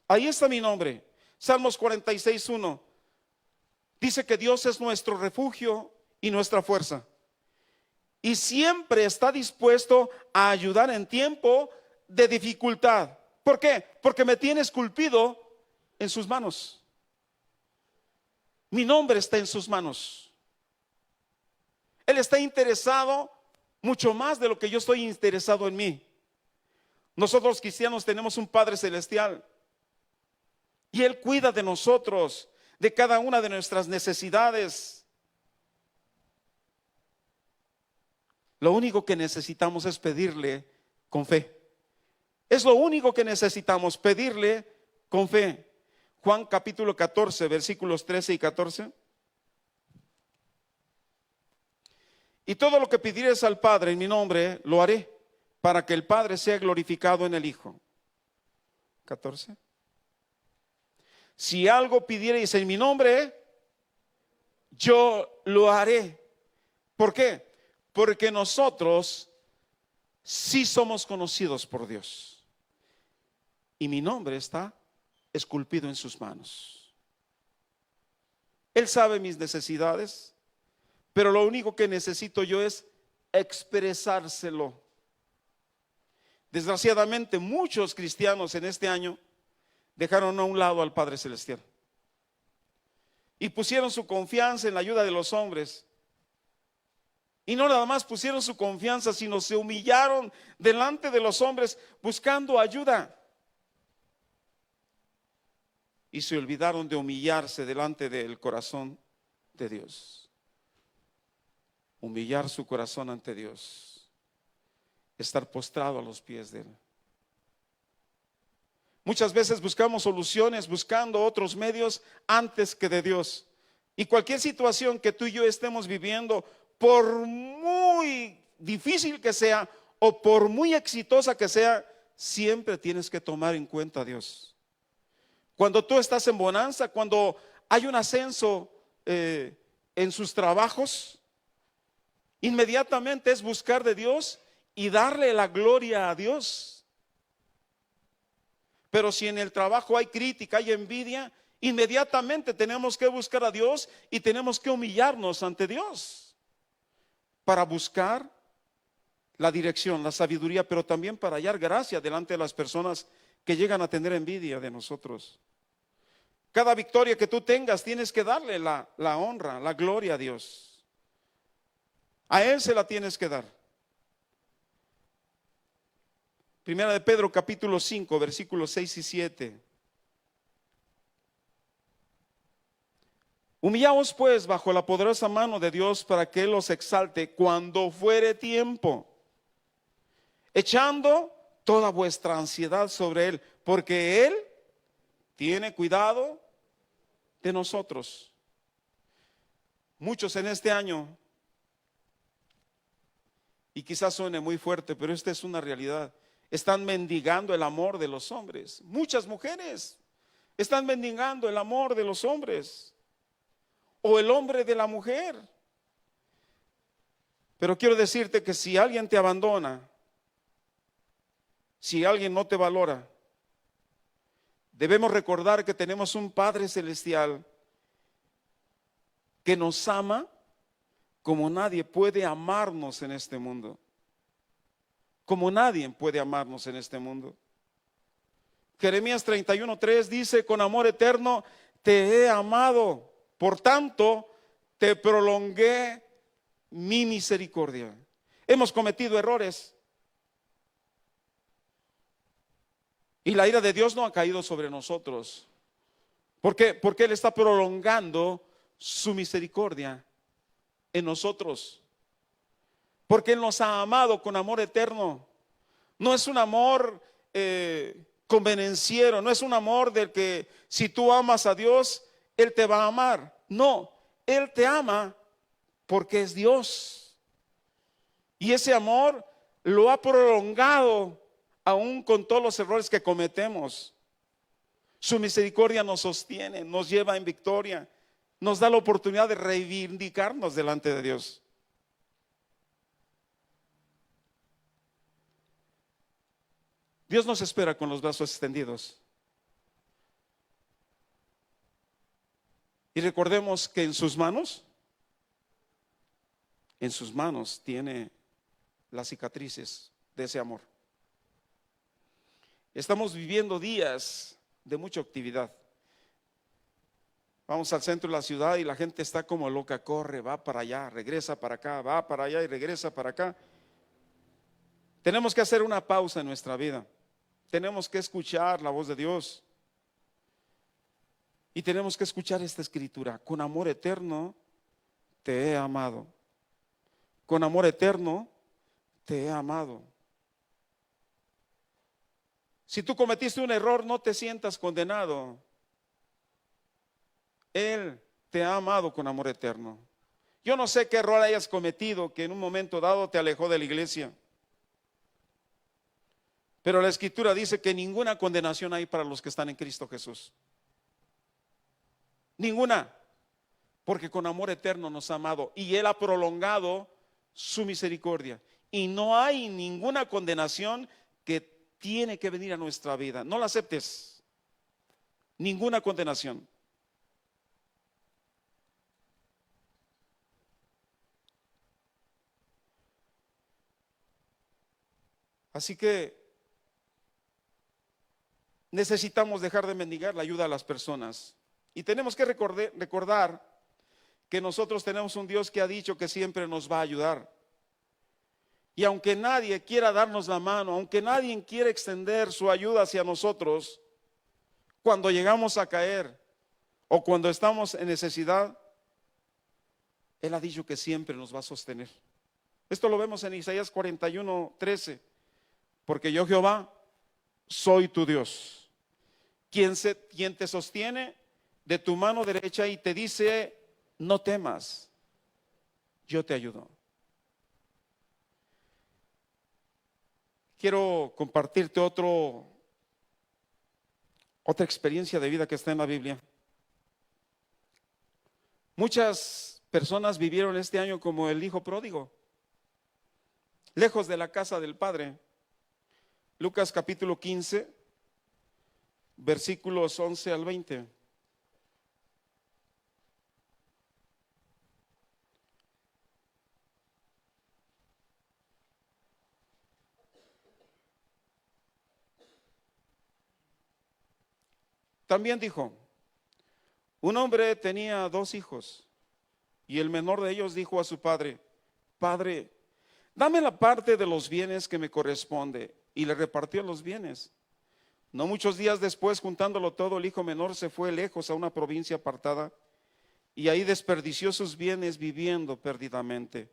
Ahí está mi nombre. Salmos 46, 1. Dice que Dios es nuestro refugio y nuestra fuerza. Y siempre está dispuesto a ayudar en tiempo de dificultad. ¿Por qué? Porque me tiene esculpido en sus manos. Mi nombre está en sus manos. Él está interesado mucho más de lo que yo estoy interesado en mí. Nosotros los cristianos tenemos un Padre celestial y Él cuida de nosotros, de cada una de nuestras necesidades. Lo único que necesitamos es pedirle con fe. Es lo único que necesitamos, pedirle con fe. Juan capítulo 14, versículos 13 y 14. Y todo lo que pidieres al Padre en mi nombre, lo haré, para que el Padre sea glorificado en el Hijo. 14. Si algo pidierais en mi nombre, yo lo haré. ¿Por qué? Porque nosotros sí somos conocidos por Dios. Y mi nombre está esculpido en sus manos. Él sabe mis necesidades, pero lo único que necesito yo es expresárselo. Desgraciadamente, muchos cristianos en este año dejaron a un lado al Padre Celestial y pusieron su confianza en la ayuda de los hombres. Y no nada más pusieron su confianza, sino se humillaron delante de los hombres buscando ayuda. Y se olvidaron de humillarse delante del corazón de Dios. Humillar su corazón ante Dios. Estar postrado a los pies de Él. Muchas veces buscamos soluciones buscando otros medios antes que de Dios. Y cualquier situación que tú y yo estemos viviendo, por muy difícil que sea o por muy exitosa que sea, siempre tienes que tomar en cuenta a Dios. Cuando tú estás en bonanza, cuando hay un ascenso en sus trabajos, inmediatamente es buscar de Dios y darle la gloria a Dios. Pero si en el trabajo hay crítica, hay envidia, inmediatamente tenemos que buscar a Dios y tenemos que humillarnos ante Dios para buscar la dirección, la sabiduría, pero también para hallar gracia delante de las personas que llegan a tener envidia de nosotros. Cada victoria que tú tengas tienes que darle la honra, la gloria a Dios. A Él se la tienes que dar. Primera de Pedro capítulo 5 versículos 6 y 7. Humillaos pues bajo la poderosa mano de Dios para que Él os exalte cuando fuere tiempo, echando toda vuestra ansiedad sobre Él, porque Él tiene cuidado de nosotros. Muchos en este año, y quizás suene muy fuerte, pero esta es una realidad, están mendigando el amor de los hombres. Muchas mujeres están mendigando el amor de los hombres o el hombre de la mujer. Pero quiero decirte que si alguien te abandona, si alguien no te valora, debemos recordar que tenemos un Padre Celestial que nos ama como nadie puede amarnos en este mundo. Como nadie puede amarnos en este mundo. Jeremías 31:3 dice: con amor eterno te he amado, por tanto te prolongué mi misericordia. Hemos cometido errores y la ira de Dios no ha caído sobre nosotros. ¿Por qué? Porque Él está prolongando su misericordia en nosotros, porque Él nos ha amado con amor eterno. No es un amor convenenciero, no es un amor del que si tú amas a Dios, Él te va a amar. No, Él te ama porque es Dios, y ese amor lo ha prolongado aún con todos los errores que cometemos. Su misericordia nos sostiene, nos lleva en victoria, nos da la oportunidad de reivindicarnos delante de Dios. Dios nos espera con los brazos extendidos. Y recordemos que en sus manos tiene las cicatrices de ese amor. Estamos viviendo días de mucha actividad. Vamos al centro de la ciudad y la gente está como loca, corre, va para allá, regresa para acá, va para allá y regresa para acá. Tenemos que hacer una pausa en nuestra vida. Tenemos que escuchar la voz de Dios. Y tenemos que escuchar esta escritura: con amor eterno te he amado. Con amor eterno te he amado. Si tú cometiste un error, no te sientas condenado. Él te ha amado con amor eterno. Yo no sé qué error hayas cometido que en un momento dado te alejó de la iglesia, pero la escritura dice que ninguna condenación hay para los que están en Cristo Jesús. Ninguna, porque con amor eterno nos ha amado y Él ha prolongado su misericordia, y no hay ninguna condenación que tiene que venir a nuestra vida. No la aceptes, ninguna condenación. Así que necesitamos dejar de mendigar la ayuda a las personas, y tenemos que recordar que nosotros tenemos un Dios que ha dicho que siempre nos va a ayudar. Y aunque nadie quiera darnos la mano, aunque nadie quiera extender su ayuda hacia nosotros, cuando llegamos a caer o cuando estamos en necesidad, Él ha dicho que siempre nos va a sostener. Esto lo vemos en Isaías 41:13. Porque yo, Jehová, soy tu Dios, quien te sostiene de tu mano derecha y te dice: no temas, yo te ayudo. Quiero compartirte otra experiencia de vida que está en la Biblia. Muchas personas vivieron este año como el hijo pródigo, lejos de la casa del Padre. Lucas capítulo 15, versículos 11 al 20. También dijo: un hombre tenía 2 hijos, y el menor de ellos dijo a su padre: Padre, dame la parte de los bienes que me corresponde. Y le repartió los bienes. No muchos días después, juntándolo todo, el hijo menor se fue lejos a una provincia apartada, y ahí desperdició sus bienes viviendo perdidamente.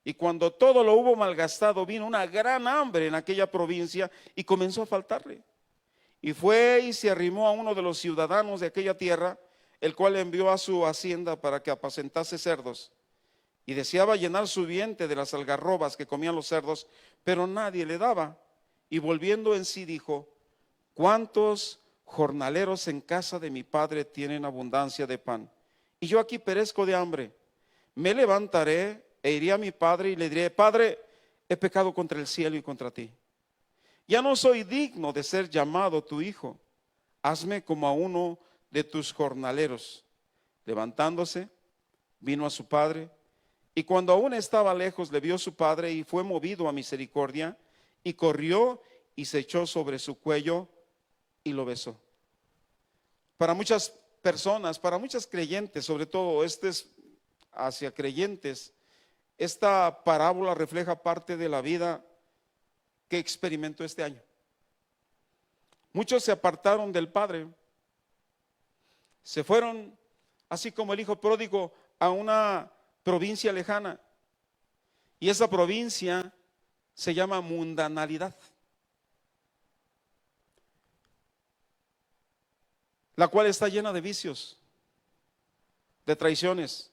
Y cuando todo lo hubo malgastado, vino una gran hambre en aquella provincia y comenzó a faltarle. Y fue y se arrimó a uno de los ciudadanos de aquella tierra, el cual envió a su hacienda para que apacentase cerdos, y deseaba llenar su vientre de las algarrobas que comían los cerdos, pero nadie le daba. Y volviendo en sí dijo: ¿cuántos jornaleros en casa de mi padre tienen abundancia de pan, y yo aquí perezco de hambre? Me levantaré e iré a mi padre y le diré: Padre, he pecado contra el cielo y contra ti. Ya no soy digno de ser llamado tu hijo. Hazme como a uno de tus jornaleros. Levantándose, vino a su padre, y cuando aún estaba lejos le vio su padre y fue movido a misericordia, y corrió y se echó sobre su cuello y lo besó. Para muchas personas, para muchas creyentes, sobre todo es hacia creyentes, esta parábola refleja parte de la vida que experimentó este año. Muchos se apartaron del Padre, se fueron, así como el hijo pródigo, a una provincia lejana, y esa provincia se llama mundanalidad, la cual está llena de vicios, de traiciones,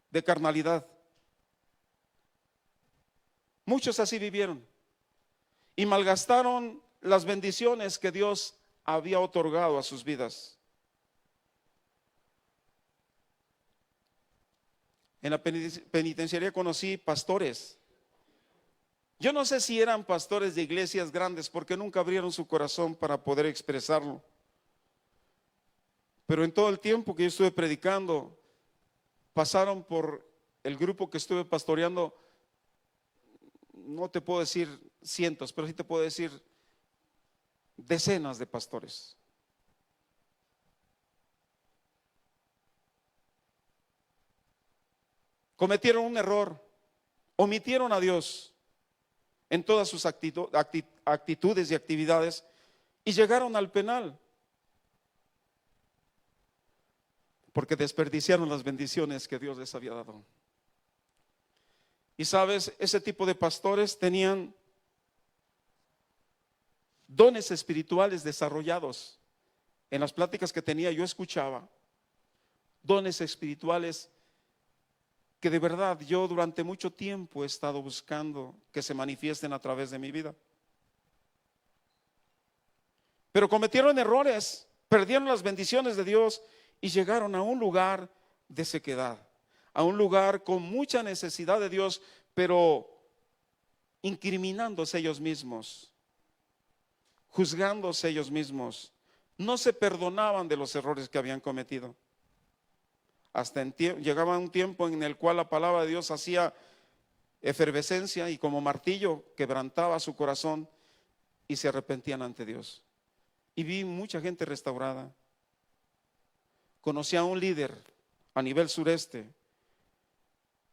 de carnalidad. Muchos así vivieron y malgastaron las bendiciones que Dios había otorgado a sus vidas. En la penitenciaría conocí pastores. Yo no sé si eran pastores de iglesias grandes, porque nunca abrieron su corazón para poder expresarlo. Pero en todo el tiempo que yo estuve predicando, pasaron por el grupo que estuve pastoreando, no te puedo decir cientos, pero sí te puedo decir decenas de pastores. Cometieron un error, omitieron a Dios en todas sus actitudes y actividades, y llegaron al penal porque desperdiciaron las bendiciones que Dios les había dado. Y sabes, ese tipo de pastores tenían dones espirituales desarrollados. En las pláticas que tenía yo escuchaba dones espirituales que de verdad yo durante mucho tiempo he estado buscando que se manifiesten a través de mi vida. Pero cometieron errores, perdieron las bendiciones de Dios y llegaron a un lugar de sequedad, a un lugar con mucha necesidad de Dios, pero incriminándose ellos mismos, juzgándose ellos mismos. No se perdonaban de los errores que habían cometido. Hasta llegaba un tiempo en el cual la palabra de Dios hacía efervescencia y como martillo quebrantaba su corazón, y se arrepentían ante Dios. Y vi mucha gente restaurada. Conocí a un líder a nivel sureste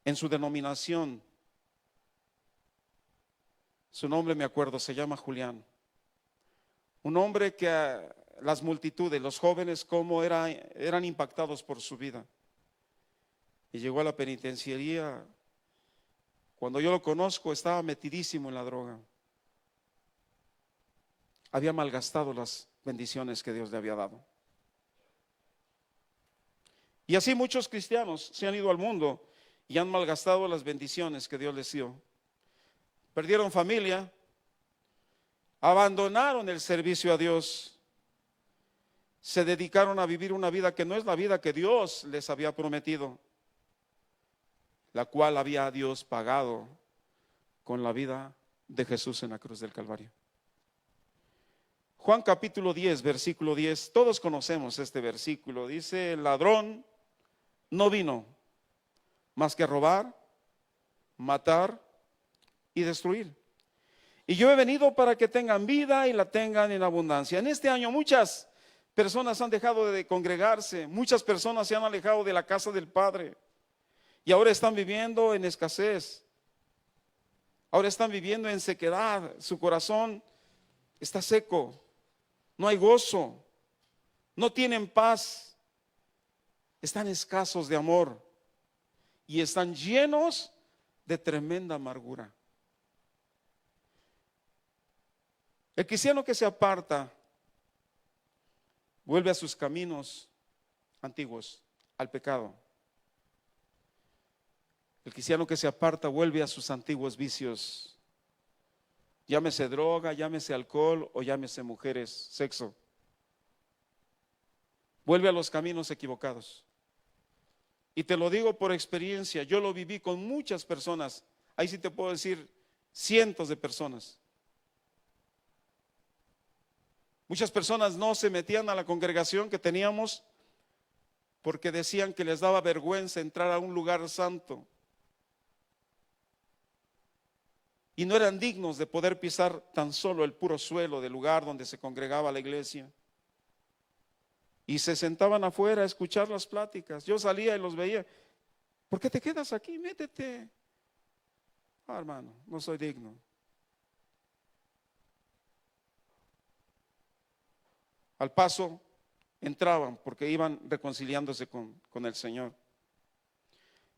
en su denominación. Su nombre me acuerdo, se llama Julián. Un hombre que las multitudes, los jóvenes, como eran impactados por su vida. Y llegó a la penitenciaría. Cuando yo lo conozco, estaba metidísimo en la droga. Había malgastado las bendiciones que Dios le había dado. Y así muchos cristianos se han ido al mundo y han malgastado las bendiciones que Dios les dio. Perdieron familia, abandonaron el servicio a Dios, se dedicaron a vivir una vida que no es la vida que Dios les había prometido, la cual había Dios pagado con la vida de Jesús en la cruz del Calvario. Juan capítulo 10, versículo 10, todos conocemos este versículo. Dice: el ladrón no vino más que a robar, matar y destruir. Y yo he venido para que tengan vida y la tengan en abundancia. En este año muchas personas han dejado de congregarse, muchas personas se han alejado de la casa del Padre y ahora están viviendo en escasez, ahora están viviendo en sequedad, su corazón está seco, no hay gozo, no tienen paz, están escasos de amor y están llenos de tremenda amargura. El cristiano que se aparta vuelve a sus caminos, antiguos, al pecado. El cristiano que se aparta vuelve a sus antiguos vicios. Llámese droga, llámese alcohol o llámese mujeres, sexo. Vuelve a los caminos equivocados. Y te lo digo por experiencia, yo lo viví con muchas personas. Ahí sí te puedo decir cientos de personas. Muchas personas no se metían a la congregación que teníamos porque decían que les daba vergüenza entrar a un lugar santo. Y no eran dignos de poder pisar tan solo el puro suelo del lugar donde se congregaba la iglesia. Y se sentaban afuera a escuchar las pláticas. Yo salía y los veía. ¿Por qué te quedas aquí? Métete. Ah, hermano, no soy digno. Al paso entraban porque iban reconciliándose con el Señor.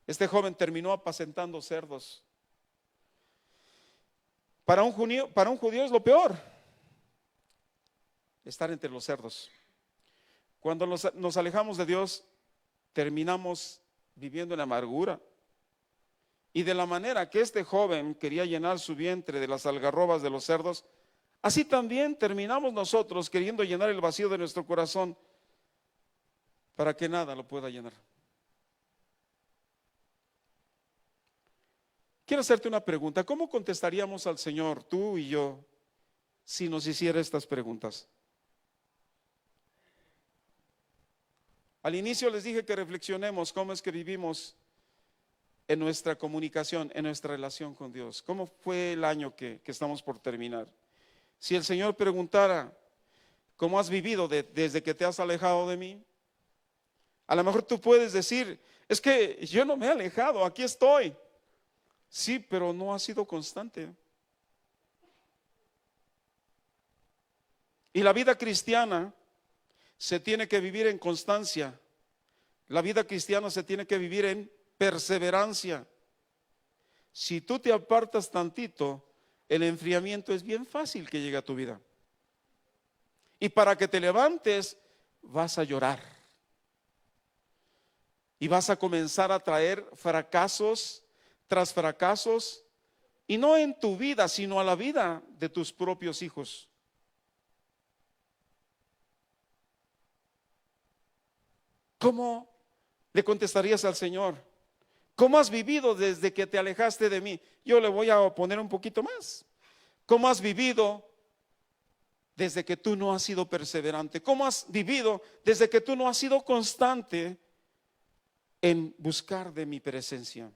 Este joven terminó apacentando cerdos. Para un judío es lo peor, estar entre los cerdos. Cuando nos alejamos de Dios, terminamos viviendo en amargura. Y de la manera que este joven quería llenar su vientre de las algarrobas de los cerdos, así también terminamos nosotros queriendo llenar el vacío de nuestro corazón para que nada lo pueda llenar. Quiero hacerte una pregunta. ¿Cómo contestaríamos al Señor, tú y yo, si nos hiciera estas preguntas? Al inicio les dije que reflexionemos cómo es que vivimos en nuestra comunicación, en nuestra relación con Dios. ¿Cómo fue el año que estamos por terminar? Si el Señor preguntara, ¿cómo has vivido desde que te has alejado de mí? A lo mejor tú puedes decir, es que yo no me he alejado, aquí estoy. Sí, pero no ha sido constante. Y la vida cristiana se tiene que vivir en constancia. La vida cristiana se tiene que vivir en perseverancia. Si tú te apartas tantito, el enfriamiento es bien fácil que llegue a tu vida. Y para que te levantes, vas a llorar. Y vas a comenzar a traer fracasos tras fracasos, y no en tu vida, sino a la vida de tus propios hijos. ¿Cómo le contestarías al Señor? ¿Cómo has vivido desde que te alejaste de mí? Yo le voy a poner un poquito más. ¿Cómo has vivido desde que tú no has sido perseverante? ¿Cómo has vivido desde que tú no has sido constante en buscar de mi presencia?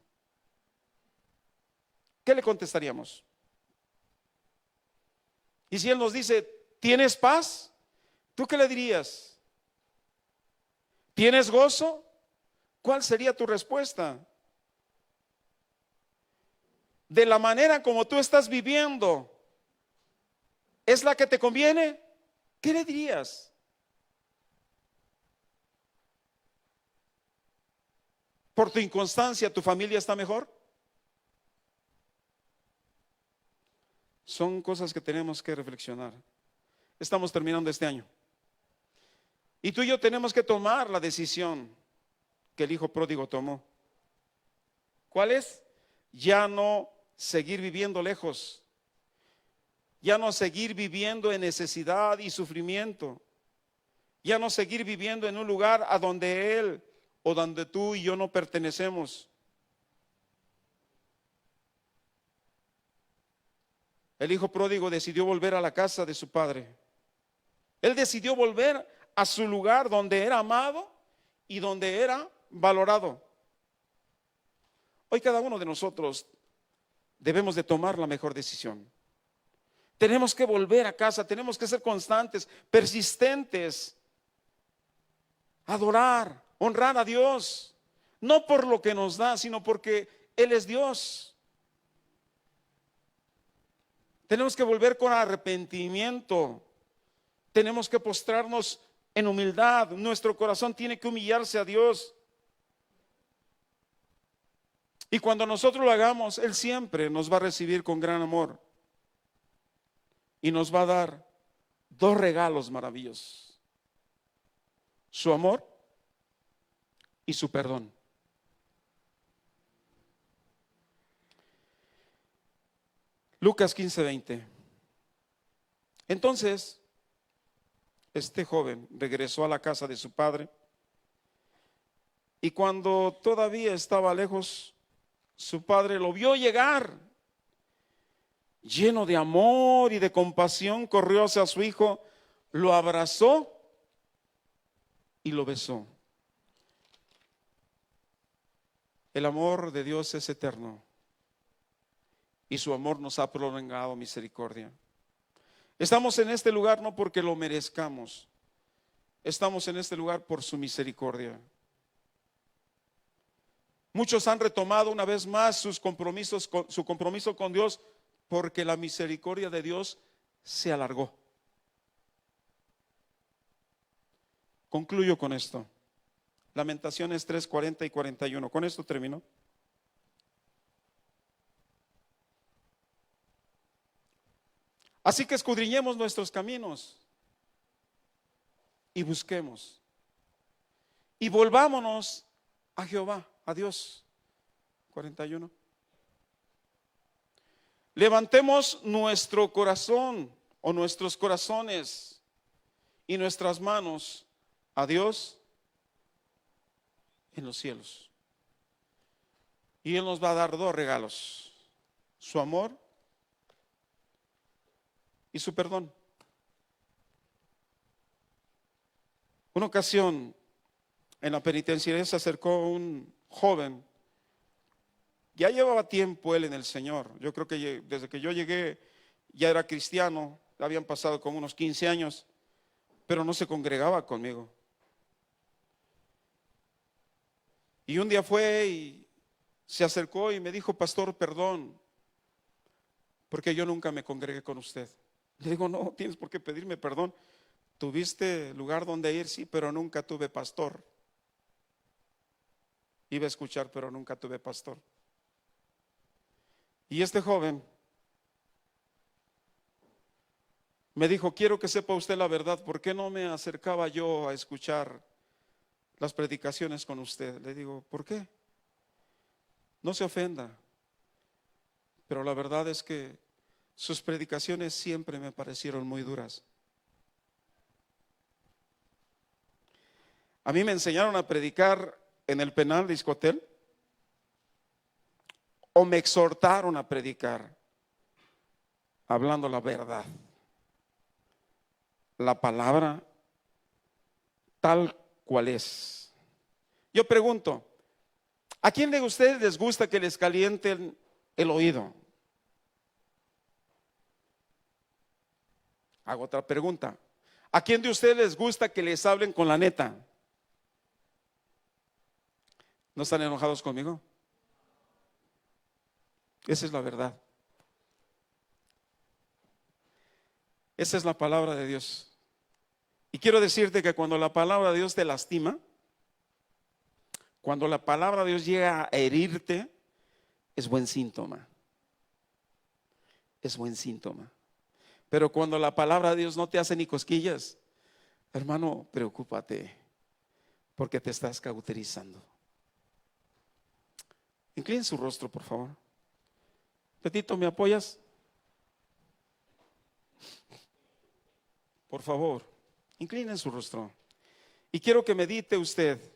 ¿Qué le contestaríamos? Y si Él nos dice, ¿tienes paz? ¿Tú qué le dirías? ¿Tienes gozo? ¿Cuál sería tu respuesta? De la manera como tú estás viviendo, ¿es la que te conviene? ¿Qué le dirías? ¿Por tu inconstancia tu familia está mejor? Son cosas que tenemos que reflexionar. Estamos terminando este año. Y tú y yo tenemos que tomar la decisión que el hijo pródigo tomó. ¿Cuál es? Ya no seguir viviendo lejos. Ya no seguir viviendo en necesidad y sufrimiento. Ya no seguir viviendo en un lugar a donde Él o donde tú y yo no pertenecemos. El hijo pródigo decidió volver a la casa de su padre. Él decidió volver a su lugar donde era amado y donde era valorado. Hoy cada uno de nosotros debemos de tomar la mejor decisión. Tenemos que volver a casa, tenemos que ser constantes, persistentes, adorar, honrar a Dios, no por lo que nos da, sino porque Él es Dios. Tenemos que volver con arrepentimiento. Tenemos que postrarnos en humildad. Nuestro corazón tiene que humillarse a Dios. Y cuando nosotros lo hagamos, Él siempre nos va a recibir con gran amor. Y nos va a dar dos regalos maravillosos: su amor y su perdón. Lucas 15:20. Entonces, este joven regresó a la casa de su padre, y cuando todavía estaba lejos, su padre lo vio llegar. Lleno de amor y de compasión, corrió hacia su hijo, lo abrazó y lo besó. El amor de Dios es eterno y su amor nos ha prolongado misericordia. Estamos en este lugar no porque lo merezcamos, estamos en este lugar por su misericordia. Muchos han retomado una vez más su compromiso con Dios porque la misericordia de Dios se alargó. Concluyo con esto. Lamentaciones 3:40 y 41. Con esto termino. Así que escudriñemos nuestros caminos y busquemos y volvámonos a Jehová, a Dios. 41. Levantemos nuestro corazón o nuestros corazones y nuestras manos a Dios en los cielos. Y Él nos va a dar dos regalos: su amor y su perdón. Una ocasión en la penitenciaría se acercó un joven. Ya llevaba tiempo él en el Señor. Yo creo que desde que yo llegué ya era cristiano. Habían pasado como unos 15 años, pero no se congregaba conmigo. Y un día fue y se acercó y me dijo: pastor, perdón, porque yo nunca me congregué con usted. Le digo: no tienes por qué pedirme perdón. Tuviste lugar donde ir, sí, pero nunca tuve pastor. Iba a escuchar, pero nunca tuve pastor. Y este joven me dijo: quiero que sepa usted la verdad, ¿por qué no me acercaba yo a escuchar las predicaciones con usted? Le digo: ¿por qué? No se ofenda, pero la verdad es que sus predicaciones siempre me parecieron muy duras. A mí me enseñaron a predicar en el penal de Iscotel, o me exhortaron a predicar hablando la verdad, la palabra tal cual es. Yo pregunto: ¿a quién de ustedes les gusta que les calienten el oído? Hago otra pregunta: ¿a quién de ustedes les gusta que les hablen con la neta? ¿No están enojados conmigo? Esa es la verdad. Esa es la palabra de Dios. Y quiero decirte que cuando la palabra de Dios te lastima, cuando la palabra de Dios llega a herirte, es buen síntoma. Es buen síntoma. Pero cuando la palabra de Dios no te hace ni cosquillas, hermano, preocúpate, porque te estás cauterizando. Inclinen su rostro, por favor. Petito, ¿me apoyas? Por favor, inclinen su rostro. Y quiero que medite usted.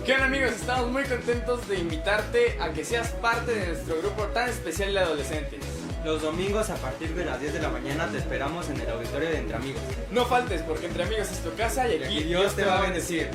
¿Qué onda, amigos? Estamos muy contentos de invitarte a que seas parte de nuestro grupo tan especial de adolescentes. Los domingos a partir de las 10 de la mañana te esperamos en el auditorio de Entre Amigos. No faltes porque Entre Amigos es tu casa y aquí Dios te va a bendecir.